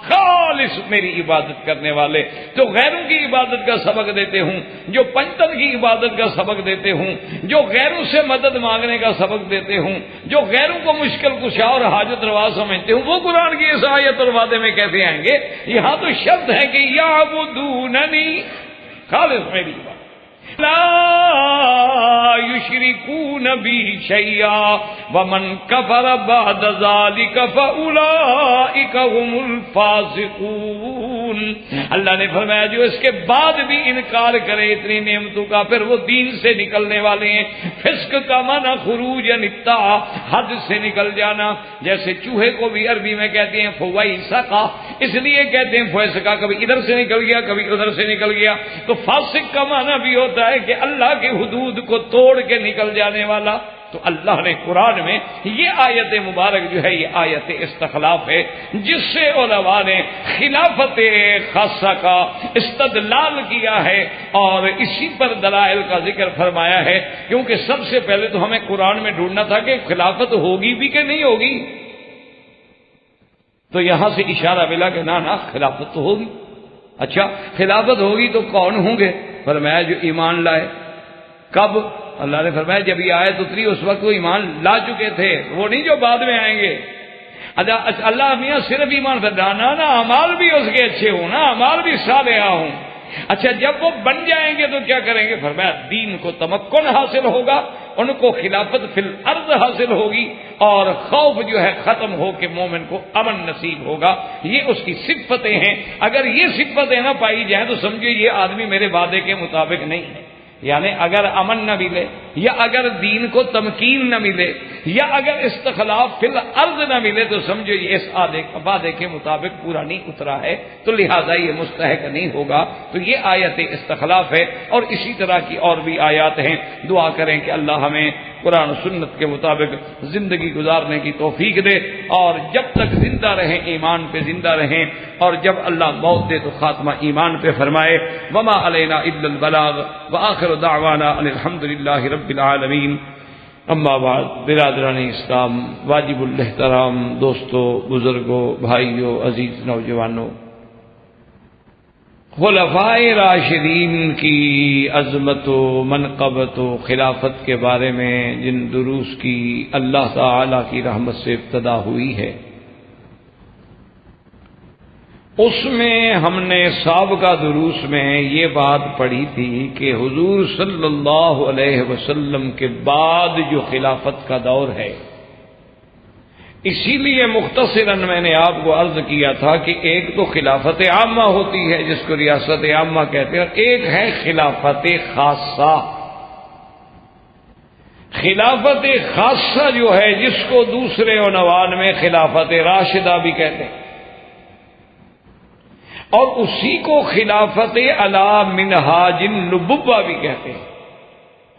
خالص میری عبادت کرنے والے، جو غیروں کی عبادت کا سبق دیتے ہوں، جو پنجتن کی عبادت کا سبق دیتے ہوں، جو غیروں سے مدد مانگنے کا سبق دیتے ہوں، جو غیروں کو مشکل کشا اور حاجت روا سمجھتے ہوں، وہ قرآن کی اس آیت اور وعدے میں کیسے آئیں گے؟ یہاں تو شرط ہے کہ یعبدوننی، خالص میری عبادت، لا یشرکون بی شیئا ومن کفر بعد ذلک فاولئک هم الفاسقون۔ اللہ نے فرمایا جو اس کے بعد بھی انکار کرے اتنی نعمتوں کا، پھر وہ دین سے نکلنے والے ہیں۔ فسق کا معنی خروج نتا، حد سے نکل جانا، جیسے چوہے کو بھی عربی میں کہتے ہیں فویسقا، اس لیے کہتے ہیں فویسقا، کبھی ادھر سے نکل گیا کبھی ادھر سے نکل گیا۔ تو فاسق کا معنی بھی ہوتا ہے کہ اللہ کی حدود کو توڑ کے نکل جانے والا۔ تو اللہ نے قرآن میں یہ آیت مبارک جو ہے یہ آیت استخلاف ہے، جس سے علماء نے خلافت خاصہ کا استدلال کیا ہے اور اسی پر دلائل کا ذکر فرمایا ہے، کیونکہ سب سے پہلے تو ہمیں قرآن میں ڈھونڈنا تھا کہ خلافت ہوگی بھی کہ نہیں ہوگی، تو یہاں سے اشارہ ملا کہ نہ خلافت تو ہوگی۔ اچھا خلافت ہوگی تو کون ہوں گے؟ فرمایا جو ایمان لائے۔ کب؟ اللہ نے فرمایا جب یہ آیت اتری اس وقت وہ ایمان لا چکے تھے، وہ نہیں جو بعد میں آئیں گے۔ اللہ میاں صرف ایمان فرمایا نا اعمال بھی اس کے اچھے ہوں، نا اعمال بھی صالحہ ہوں۔ اچھا جب وہ بن جائیں گے تو کیا کریں گے؟ فرمایا دین کو تمکن حاصل ہوگا، ان کو خلافت فی الارض حاصل ہوگی، اور خوف جو ہے ختم ہو کے مومن کو امن نصیب ہوگا۔ یہ اس کی صفتیں ہیں، اگر یہ صفتیں نہ پائی جائیں تو سمجھو یہ آدمی میرے وعدے کے مطابق نہیں ہے۔ یعنی اگر امن نہ ملے، یا اگر دین کو تمکین نہ ملے، یا اگر استخلاف فی الارض نہ ملے تو سمجھو یہ اس وعدے کے مطابق پورا نہیں اترا ہے، تو لہذا یہ مستحق نہیں ہوگا۔ تو یہ آیت استخلاف ہے، اور اسی طرح کی اور بھی آیات ہیں۔ دعا کریں کہ اللہ ہمیں قرآن و سنت کے مطابق زندگی گزارنے کی توفیق دے، اور جب تک زندہ رہیں ایمان پہ زندہ رہیں، اور جب اللہ موت دے تو خاتمہ ایمان پہ فرمائے۔ وما علینا الا البلاغ وآخر دعوانا ان الحمد للہ رب العالمین۔ اما بعد، برادران اسلام، واجب الاحترام دوستوں، بزرگوں، بھائیوں، عزیز نوجوانوں، خلفائے راشدین کی عظمت و منقبت و خلافت کے بارے میں جن دروس کی اللہ تعالی کی رحمت سے ابتدا ہوئی ہے، اس میں ہم نے سابقہ دروس میں یہ بات پڑھی تھی کہ حضور صلی اللہ علیہ وسلم کے بعد جو خلافت کا دور ہے، اسی لیے مختصراً میں نے آپ کو عرض کیا تھا کہ ایک تو خلافت عامہ ہوتی ہے جس کو ریاست عامہ کہتے ہیں، اور ایک ہے خلافت خاصہ۔ خلافت خاصہ جو ہے جس کو دوسرے عنوان میں خلافت راشدہ بھی کہتے ہیں، اور اسی کو خلافت علی منہاج النبوہ بھی کہتے ہیں،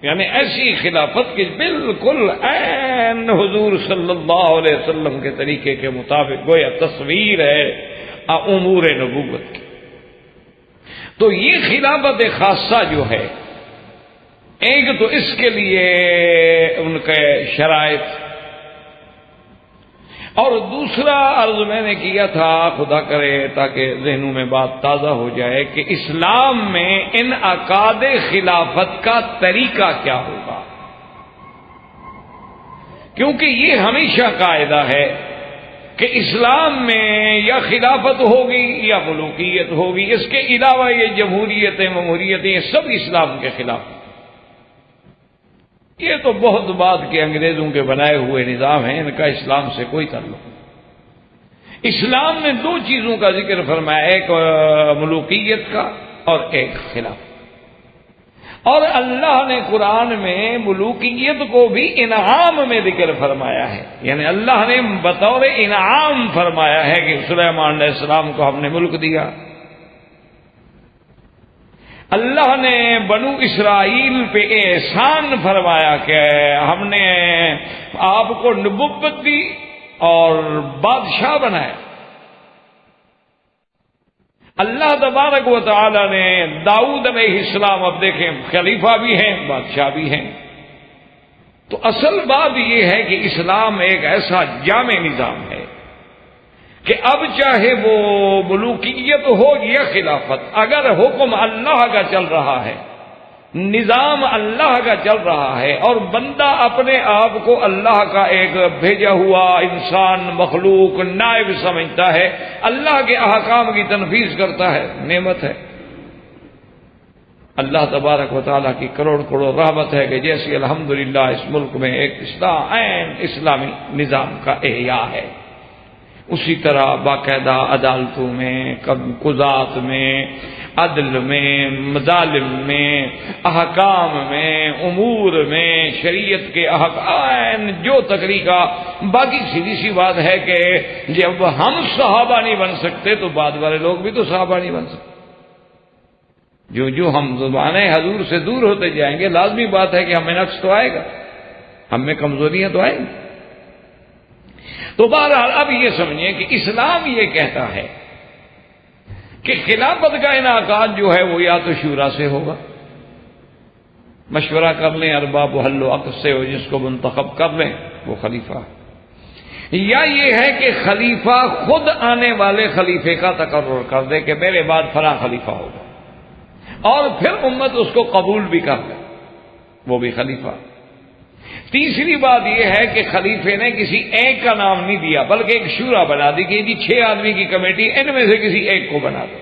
یعنی ایسی خلافت کی بالکل عین حضور صلی اللہ علیہ وسلم کے طریقے کے مطابق گویا تصویر ہے امور نبوت کی۔ تو یہ خلافت خاصہ جو ہے، ایک تو اس کے لیے ان کے شرائط، اور دوسرا عرض میں نے کیا تھا خدا کرے تاکہ ذہنوں میں بات تازہ ہو جائے کہ اسلام میں انعقاد خلافت کا طریقہ کیا ہوگا، کیونکہ یہ ہمیشہ قاعدہ ہے کہ اسلام میں یا خلافت ہوگی یا ملوکیت ہوگی، اس کے علاوہ یہ جمہوریتیں مموریتیں یہ سب اسلام کے خلاف۔ یہ تو بہت بعد کے انگریزوں کے بنائے ہوئے نظام ہیں، ان کا اسلام سے کوئی تعلق نہیں۔ اسلام نے دو چیزوں کا ذکر فرمایا، ایک ملوکیت کا اور ایک خلاف، اور اللہ نے قرآن میں ملوکیت کو بھی انعام میں ذکر فرمایا ہے، یعنی اللہ نے بطور انعام فرمایا ہے کہ سلیمان علیہ السلام کو ہم نے ملک دیا۔ اللہ نے بنو اسرائیل پہ احسان فرمایا کہ ہم نے آپ کو نبوت دی اور بادشاہ بنایا۔ اللہ تبارک و تعالی نے داؤد علیہ السلام، اب دیکھیں خلیفہ بھی ہیں بادشاہ بھی ہیں۔ تو اصل بات یہ ہے کہ اسلام ایک ایسا جامع نظام ہے، کہ اب چاہے وہ ملوکیت ہو یا خلافت، اگر حکم اللہ کا چل رہا ہے، نظام اللہ کا چل رہا ہے، اور بندہ اپنے آپ کو اللہ کا ایک بھیجا ہوا انسان، مخلوق، نائب سمجھتا ہے، اللہ کے احکام کی تنفیذ کرتا ہے، نعمت ہے۔ اللہ تبارک و تعالیٰ کی کروڑ کروڑ رحمت ہے کہ جیسی الحمدللہ اس ملک میں ایک اسلامی نظام کا احیاء ہے، اسی طرح باقاعدہ عدالتوں میں، قضات میں، عدل میں، مظالم میں، احکام میں، امور میں، شریعت کے احکام جو طریقہ۔ باقی سیدھی سی بات ہے کہ جب ہم صحابہ نہیں بن سکتے تو بعد والے لوگ بھی تو صحابہ نہیں بن سکتے۔ جو ہم زبان حضور سے دور ہوتے جائیں گے، لازمی بات ہے کہ ہمیں نقص تو آئے گا، ہم میں کمزوریاں تو آئیں گی۔ تو بہرحال اب یہ سمجھیں کہ اسلام یہ کہتا ہے کہ خلافت کا انعقاد جو ہے وہ یا تو شورا سے ہوگا، مشورہ کر لیں ارباب و حل و عقد سے، جس کو منتخب کر لیں وہ خلیفہ، یا یہ ہے کہ خلیفہ خود آنے والے خلیفے کا تقرر کر دے کہ میرے بعد فلاں خلیفہ ہوگا، اور پھر امت اس کو قبول بھی کر لے، وہ بھی خلیفہ۔ تیسری بات یہ ہے کہ خلیفے نے کسی ایک کا نام نہیں دیا، بلکہ ایک شورا بنا دی کہ 6 آدمی کی کمیٹی، ان میں سے کسی ایک کو بنا دو،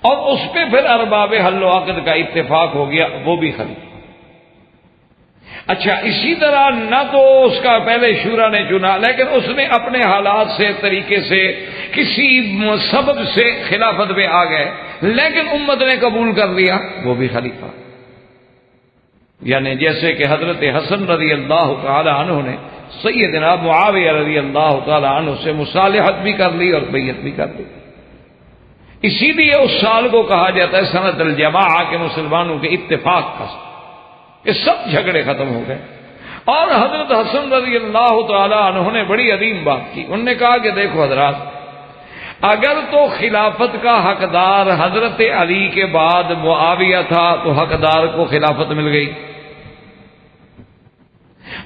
اور اس پہ پھر ارباب حل و عقد کا اتفاق ہو گیا، وہ بھی خلیفہ۔ اچھا، اسی طرح نہ تو اس کا پہلے شورا نے چنا، لیکن اس نے اپنے حالات سے، طریقے سے، کسی سبب سے خلافت پہ آ گئے، لیکن امت نے قبول کر لیا، وہ بھی خلیفہ۔ یعنی جیسے کہ حضرت حسن رضی اللہ تعالی عنہ نے سیدنا معاویہ رضی اللہ تعالی عنہ سے مصالحت بھی کر لی اور بیعت بھی کر لی۔ اسی لیے اس سال کو کہا جاتا ہے سنۃ الجماعہ کے مسلمانوں کے اتفاق کا، کہ سب جھگڑے ختم ہو گئے۔ اور حضرت حسن رضی اللہ تعالی عنہ نے بڑی عظیم بات کی، انہوں نے کہا کہ دیکھو حضرات، اگر تو خلافت کا حقدار حضرت علی کے بعد معاویہ تھا تو حقدار کو خلافت مل گئی،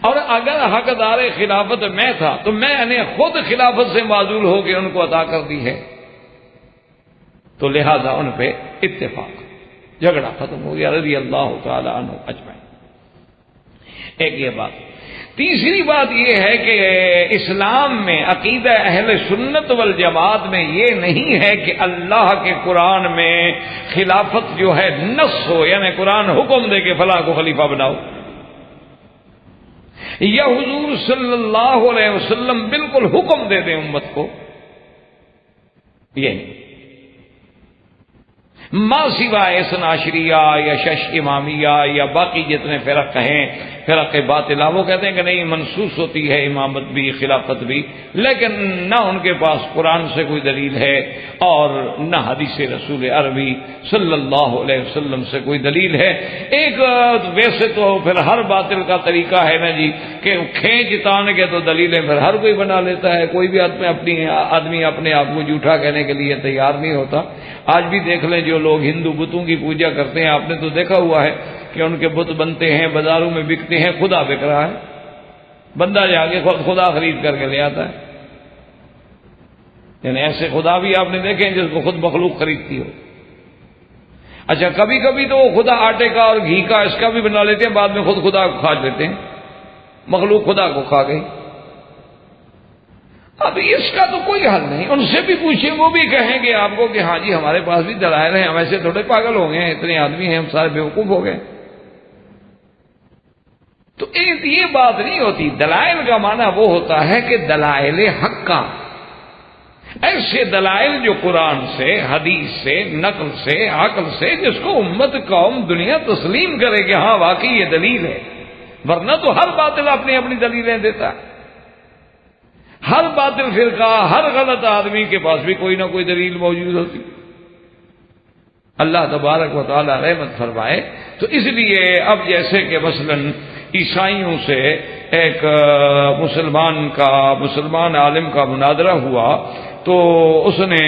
اور اگر حقدار خلافت میں تھا تو میں نے خود خلافت سے معزول ہو کے ان کو عطا کر دی ہے، تو لہذا ان پہ اتفاق، جھگڑا ختم ہو گیا رضی اللہ تعالی عنہ اجمعین۔ ایک یہ بات۔ تیسری بات یہ ہے کہ اسلام میں عقیدہ اہل سنت والجماعت میں یہ نہیں ہے کہ اللہ کے قرآن میں خلافت جو ہے نص ہو، یعنی قرآن حکم دے کہ فلاں کو خلیفہ بناؤ، یا حضور صلی اللہ علیہ وسلم بالکل حکم دے دیں امت کو، یہ نہیں۔ ما سوائے اثنا عشریہ یا شش امامیہ یا باقی جتنے فرق ہیں، فرق باطلہ، وہ کہتے ہیں کہ نہیں منسوخ ہوتی ہے امامت بھی، خلافت بھی، لیکن نہ ان کے پاس قرآن سے کوئی دلیل ہے اور نہ حدیث رسول عربی صلی اللہ علیہ وسلم سے کوئی دلیل ہے۔ ایک ویسے تو پھر ہر باطل کا طریقہ ہے نا جی کہ کھینچ تان کے تو دلیلیں پھر ہر کوئی بنا لیتا ہے، کوئی بھی آدمی اپنے آپ کو جھوٹا کہنے کے لیے تیار نہیں ہوتا۔ آج بھی دیکھ لیں جو لوگ ہندو بتوں کی پوجا کرتے ہیں، آپ نے تو دیکھا ہوا ہے کہ ان کے بت بنتے ہیں، بازاروں میں بکتے ہیں، خدا بک رہا ہے، بندہ جا کے خدا خرید کر کے لے آتا ہے۔ یعنی ایسے خدا بھی آپ نے دیکھے جس کو خود مخلوق خریدتی ہو۔ اچھا، کبھی کبھی تو وہ خدا آٹے کا اور گھی کا اس کا بھی بنا لیتے ہیں، بعد میں خود خدا کو کھا لیتے ہیں، مخلوق خدا کو کھا گئی۔ اب اس کا تو کوئی حل نہیں، ان سے بھی پوچھیں، وہ بھی کہیں گے آپ کو کہ ہاں جی ہمارے پاس بھی دلائل ہیں، ہم ایسے تھوڑے پاگل ہو گئے ہیں، اتنے آدمی ہیں، ہم سارے بیوقوف ہو گئے۔ تو یہ بات نہیں ہوتی۔ دلائل کا معنی وہ ہوتا ہے کہ دلائل حق کا، ایسے دلائل جو قرآن سے، حدیث سے، نقل سے، عقل سے، جس کو امت، قوم، دنیا تسلیم کرے کہ ہاں واقعی یہ دلیل ہے، ورنہ تو ہر باطل اپنی اپنی دلیلیں دیتا ہے، ہر باطل فرقہ، ہر غلط آدمی کے پاس بھی کوئی نہ کوئی دلیل موجود ہوتی۔ اللہ تبارک و تعالی رحمت فرمائے۔ تو اس لیے اب جیسے کہ مثلاً عیسائیوں سے ایک مسلمان عالم کا مناظرہ ہوا، تو اس نے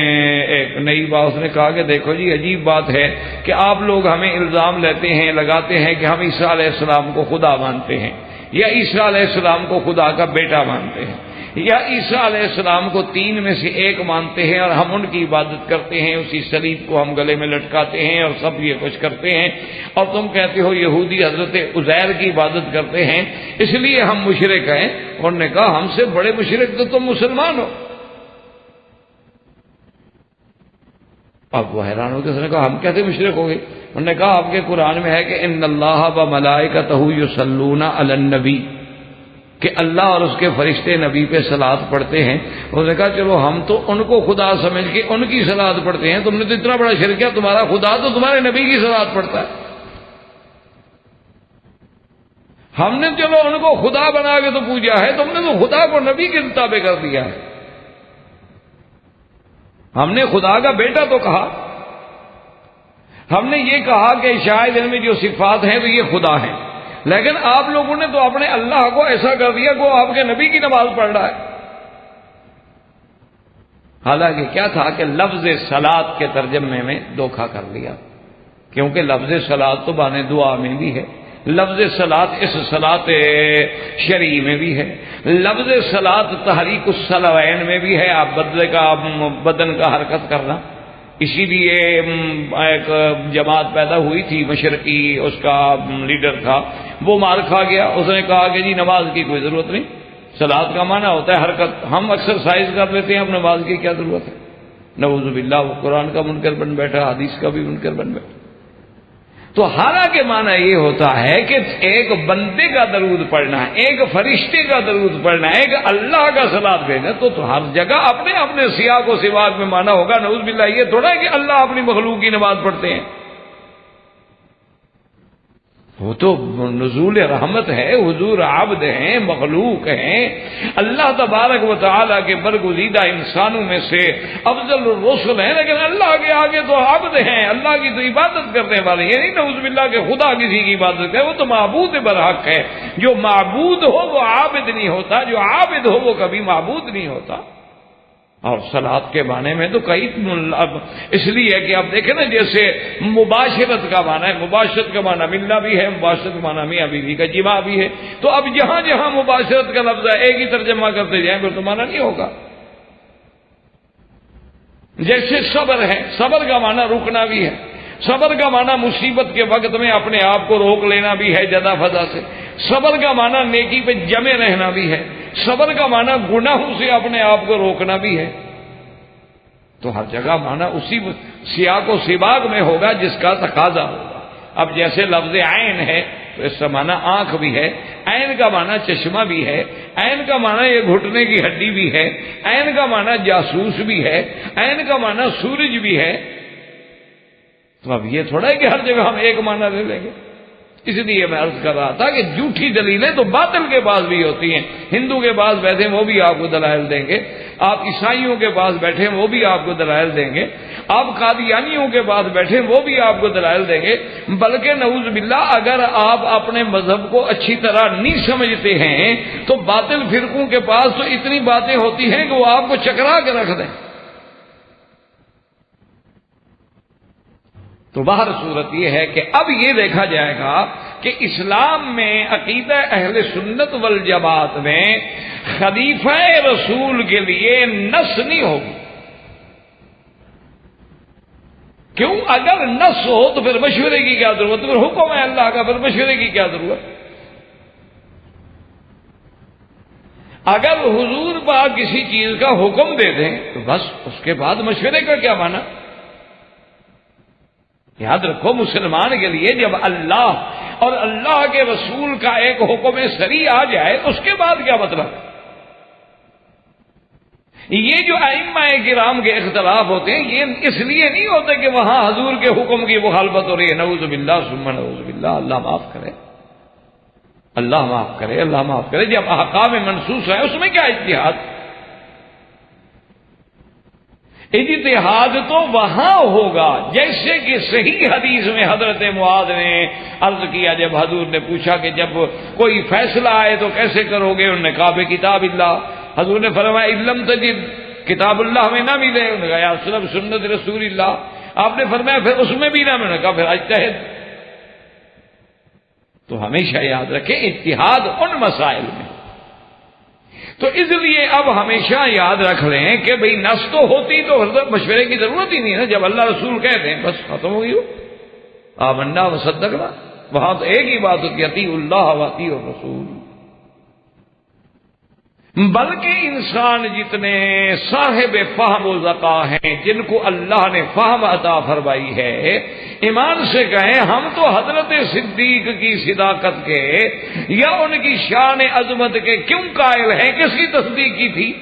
ایک نئی بات اس نے کہا کہ دیکھو جی عجیب بات ہے کہ آپ لوگ ہمیں الزام لیتے ہیں، لگاتے ہیں کہ ہم عیسیٰ علیہ السلام کو خدا مانتے ہیں یا عیسیٰ علیہ السلام کو خدا کا بیٹا مانتے ہیں، یا عیسیٰ علیہ السلام کو تین میں سے ایک مانتے ہیں اور ہم ان کی عبادت کرتے ہیں، اسی صلیب کو ہم گلے میں لٹکاتے ہیں اور سب یہ کچھ کرتے ہیں، اور تم کہتے ہو یہودی حضرت عزیر کی عبادت کرتے ہیں اس لیے ہم مشرک ہیں۔ انہوں نے کہا ہم سے بڑے مشرک تو تم مسلمان ہو۔ اب وہ حیران ہو کے اس نے کہا ہم کیسے مشرک ہو گئے؟ انہوں نے کہا آپ کے قرآن میں ہے کہ ان اللہ وملائکتہ یصلون علی النبی، کہ اللہ اور اس کے فرشتے نبی پہ صلاۃ پڑھتے ہیں۔ انہوں نے کہا چلو ہم تو ان کو خدا سمجھ کے ان کی صلاۃ پڑھتے ہیں، تم نے تو اتنا بڑا شرک کیا، تمہارا خدا تو تمہارے نبی کی صلاۃ پڑھتا ہے۔ ہم نے چلو ان کو خدا بنا کے تو پوجا ہے، تم نے تو خدا کو نبی کے تابع کر دیا ہے۔ ہم نے خدا کا بیٹا تو کہا، ہم نے یہ کہا کہ شاید ان میں جو صفات ہیں تو یہ خدا ہیں، لیکن آپ لوگوں نے تو اپنے اللہ کو ایسا کر دیا کہ وہ آپ کے نبی کی نماز پڑھ رہا ہے۔ حالانکہ کیا تھا کہ لفظ صلاۃ کے ترجمے میں دھوکہ کر لیا، کیونکہ لفظ صلاۃ تو بانے دعا میں بھی ہے، لفظ صلاۃ اس صلاۃ شرعی میں بھی ہے، لفظ صلاۃ تحریک الصلوین میں بھی ہے، آپ بدن کا حرکت کرنا۔ اسی لیے ایک جماعت پیدا ہوئی تھی مشرقی، اس کا لیڈر تھا، وہ مار کھا گیا۔ اس نے کہا کہ جی نماز کی کوئی ضرورت نہیں، صلاۃ کا معنی ہوتا ہے حرکت، ہم ایکسرسائز کر لیتے ہیں، اب نماز کی کیا ضرورت ہے؟ نعوذ باللہ، وہ قرآن کا منکر بن بیٹھا، حدیث کا بھی منکر بن بیٹھا۔ تو حالانکہ معنی یہ ہوتا ہے کہ ایک بندے کا درود پڑھنا ہے، ایک فرشتے کا درود پڑھنا ہے، ایک اللہ کا صلاۃ بھیجنا، تو ہر جگہ اپنے اپنے سیاق و سباق میں معنی ہوگا۔ نعوذ باللہ، یہ تھوڑا ہے کہ اللہ اپنی مخلوق کی نماز پڑھتے ہیں، وہ تو نزول رحمت ہے، حضور عبد ہیں، مخلوق ہیں، اللہ تبارک و تعالیٰ کے برگزیدہ انسانوں میں سے افضل الرسل ہیں، لیکن اللہ کے آگے تو عبد ہیں، اللہ کی تو عبادت کرنے والے، یہ نہیں نعوذ باللہ کہ خدا کسی کی عبادت کرے، وہ تو معبود برحق ہے۔ جو معبود ہو وہ عابد نہیں ہوتا، جو عابد ہو وہ کبھی معبود نہیں ہوتا۔ اور صلاۃ کے معنی میں تو کئی، اس لیے کہ آپ دیکھیں نا، جیسے مباشرت کا معنی ہے، مباشرت کا معنی ملنا بھی ہے، مباشرت کا معنی میاں بیوی کا جماع بھی ہے، تو اب جہاں جہاں مباشرت کا لفظ ہے ایک ہی ترجمہ کرتے جائیں پھر تو معنی نہیں ہوگا۔ جیسے صبر ہے، صبر کا معنی رکنا بھی ہے، صبر کا معنی مصیبت کے وقت میں اپنے آپ کو روک لینا بھی ہے جدا فضا سے، صبر کا معنی نیکی پہ جمے رہنا بھی ہے، صبر کا معنی گناہوں سے اپنے آپ کو روکنا بھی ہے۔ تو ہر جگہ معنی اسی سیاق و سباق میں ہوگا جس کا تقاضا ہوگا۔ اب جیسے لفظ عین ہے تو اس کا معنی آنکھ بھی ہے، عین کا معنی چشمہ بھی ہے، عین کا معنی یہ گھٹنے کی ہڈی بھی ہے، عین کا معنی جاسوس بھی ہے، عین کا معنی سورج بھی ہے۔ تو اب یہ تھوڑا ہے کہ ہر جگہ ہم ایک معنی لے لیں گے۔ اس لیے میں عرض کر رہا تھا کہ جھوٹی دلیلیں تو باطل کے پاس بھی ہوتی ہیں، ہندو کے پاس بیٹھے وہ بھی آپ کو دلائل دیں گے، آپ عیسائیوں کے پاس بیٹھے وہ بھی آپ کو دلائل دیں گے، آپ قادیانیوں کے پاس بیٹھے وہ بھی آپ کو دلائل دیں گے، بلکہ نعوذ باللہ اگر آپ اپنے مذہب کو اچھی طرح نہیں سمجھتے ہیں تو باطل فرقوں کے پاس تو اتنی باتیں ہوتی ہیں کہ وہ آپ کو چکرا کے رکھ دیں۔ تو باہر صورت یہ ہے کہ اب یہ دیکھا جائے گا کہ اسلام میں عقیدہ اہل سنت والجماعت میں خلیفہ رسول کے لیے نص نہیں ہوگی۔ کیوں؟ اگر نص ہو تو پھر مشورے کی کیا ضرورت؟ پھر حکم ہے اللہ کا، پھر مشورے کی کیا ضرورت؟ اگر حضور پاک کسی چیز کا حکم دے دیں تو بس اس کے بعد مشورے کا کیا معنی؟ یاد رکھو، مسلمان کے لیے جب اللہ اور اللہ کے رسول کا ایک حکم سری آ جائے تو اس کے بعد کیا مطلب؟ یہ جو ائمہ کرام کے اختلاف ہوتے ہیں یہ اس لیے نہیں ہوتے کہ وہاں حضور کے حکم کی مخالفت ہو رہی ہے، نعوذ باللہ ثم نعوذ باللہ، اللہ معاف کرے، اللہ معاف کرے، اللہ معاف کرے۔ جب احکام منسوخ ہے اس میں کیا اجتہاد؟ اجتہاد تو وہاں ہوگا جیسے کہ صحیح حدیث میں حضرت معاذ نے عرض کیا، جب حضور نے پوچھا کہ جب کوئی فیصلہ آئے تو کیسے کرو گے؟ انہوں نے کہا بکتاب اللہ۔ حضور نے فرمایا ان لم تجد، کتاب اللہ میں نہ ملے، انہوں نے کہا یا صرف سنت رسول اللہ۔ آپ نے فرمایا پھر اس میں بھی نہ ملے، کہا پھر اجتہد۔ تو ہمیشہ یاد رکھیں اجتہاد ان مسائل میں تو اس لیے اب ہمیشہ یاد رکھ لیں کہ بھئی نس تو ہوتی تو مشورے کی ضرورت ہی نہیں ہے نا. جب اللہ رسول کہتے ہیں بس ختم ہو گئی ہو. آمنا و صدقنا, وہاں تو ایک ہی بات ہوتی ہے اطیعوا اللہ و اطیعوا الرسول. بلکہ انسان جتنے صاحب فہم و ذکا ہیں, جن کو اللہ نے فہم عطا فرمائی ہے, ایمان سے کہیں ہم تو حضرت صدیق کی صداقت کے یا ان کی شان عظمت کے کیوں قائل ہیں؟ کس کی تصدیق کی تھی؟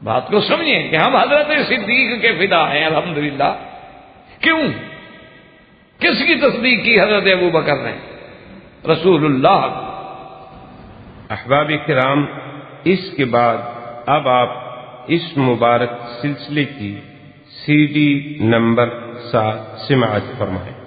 بات کو سمجھیں کہ ہم حضرت صدیق کے فدا ہیں الحمدللہ. کیوں؟ کس کی تصدیق کی حضرت ابو بکر نے؟ رسول اللہ. احباب کرام, اس کے بعد اب آپ اس مبارک سلسلے کی CD نمبر 7 سماعت فرمائیں.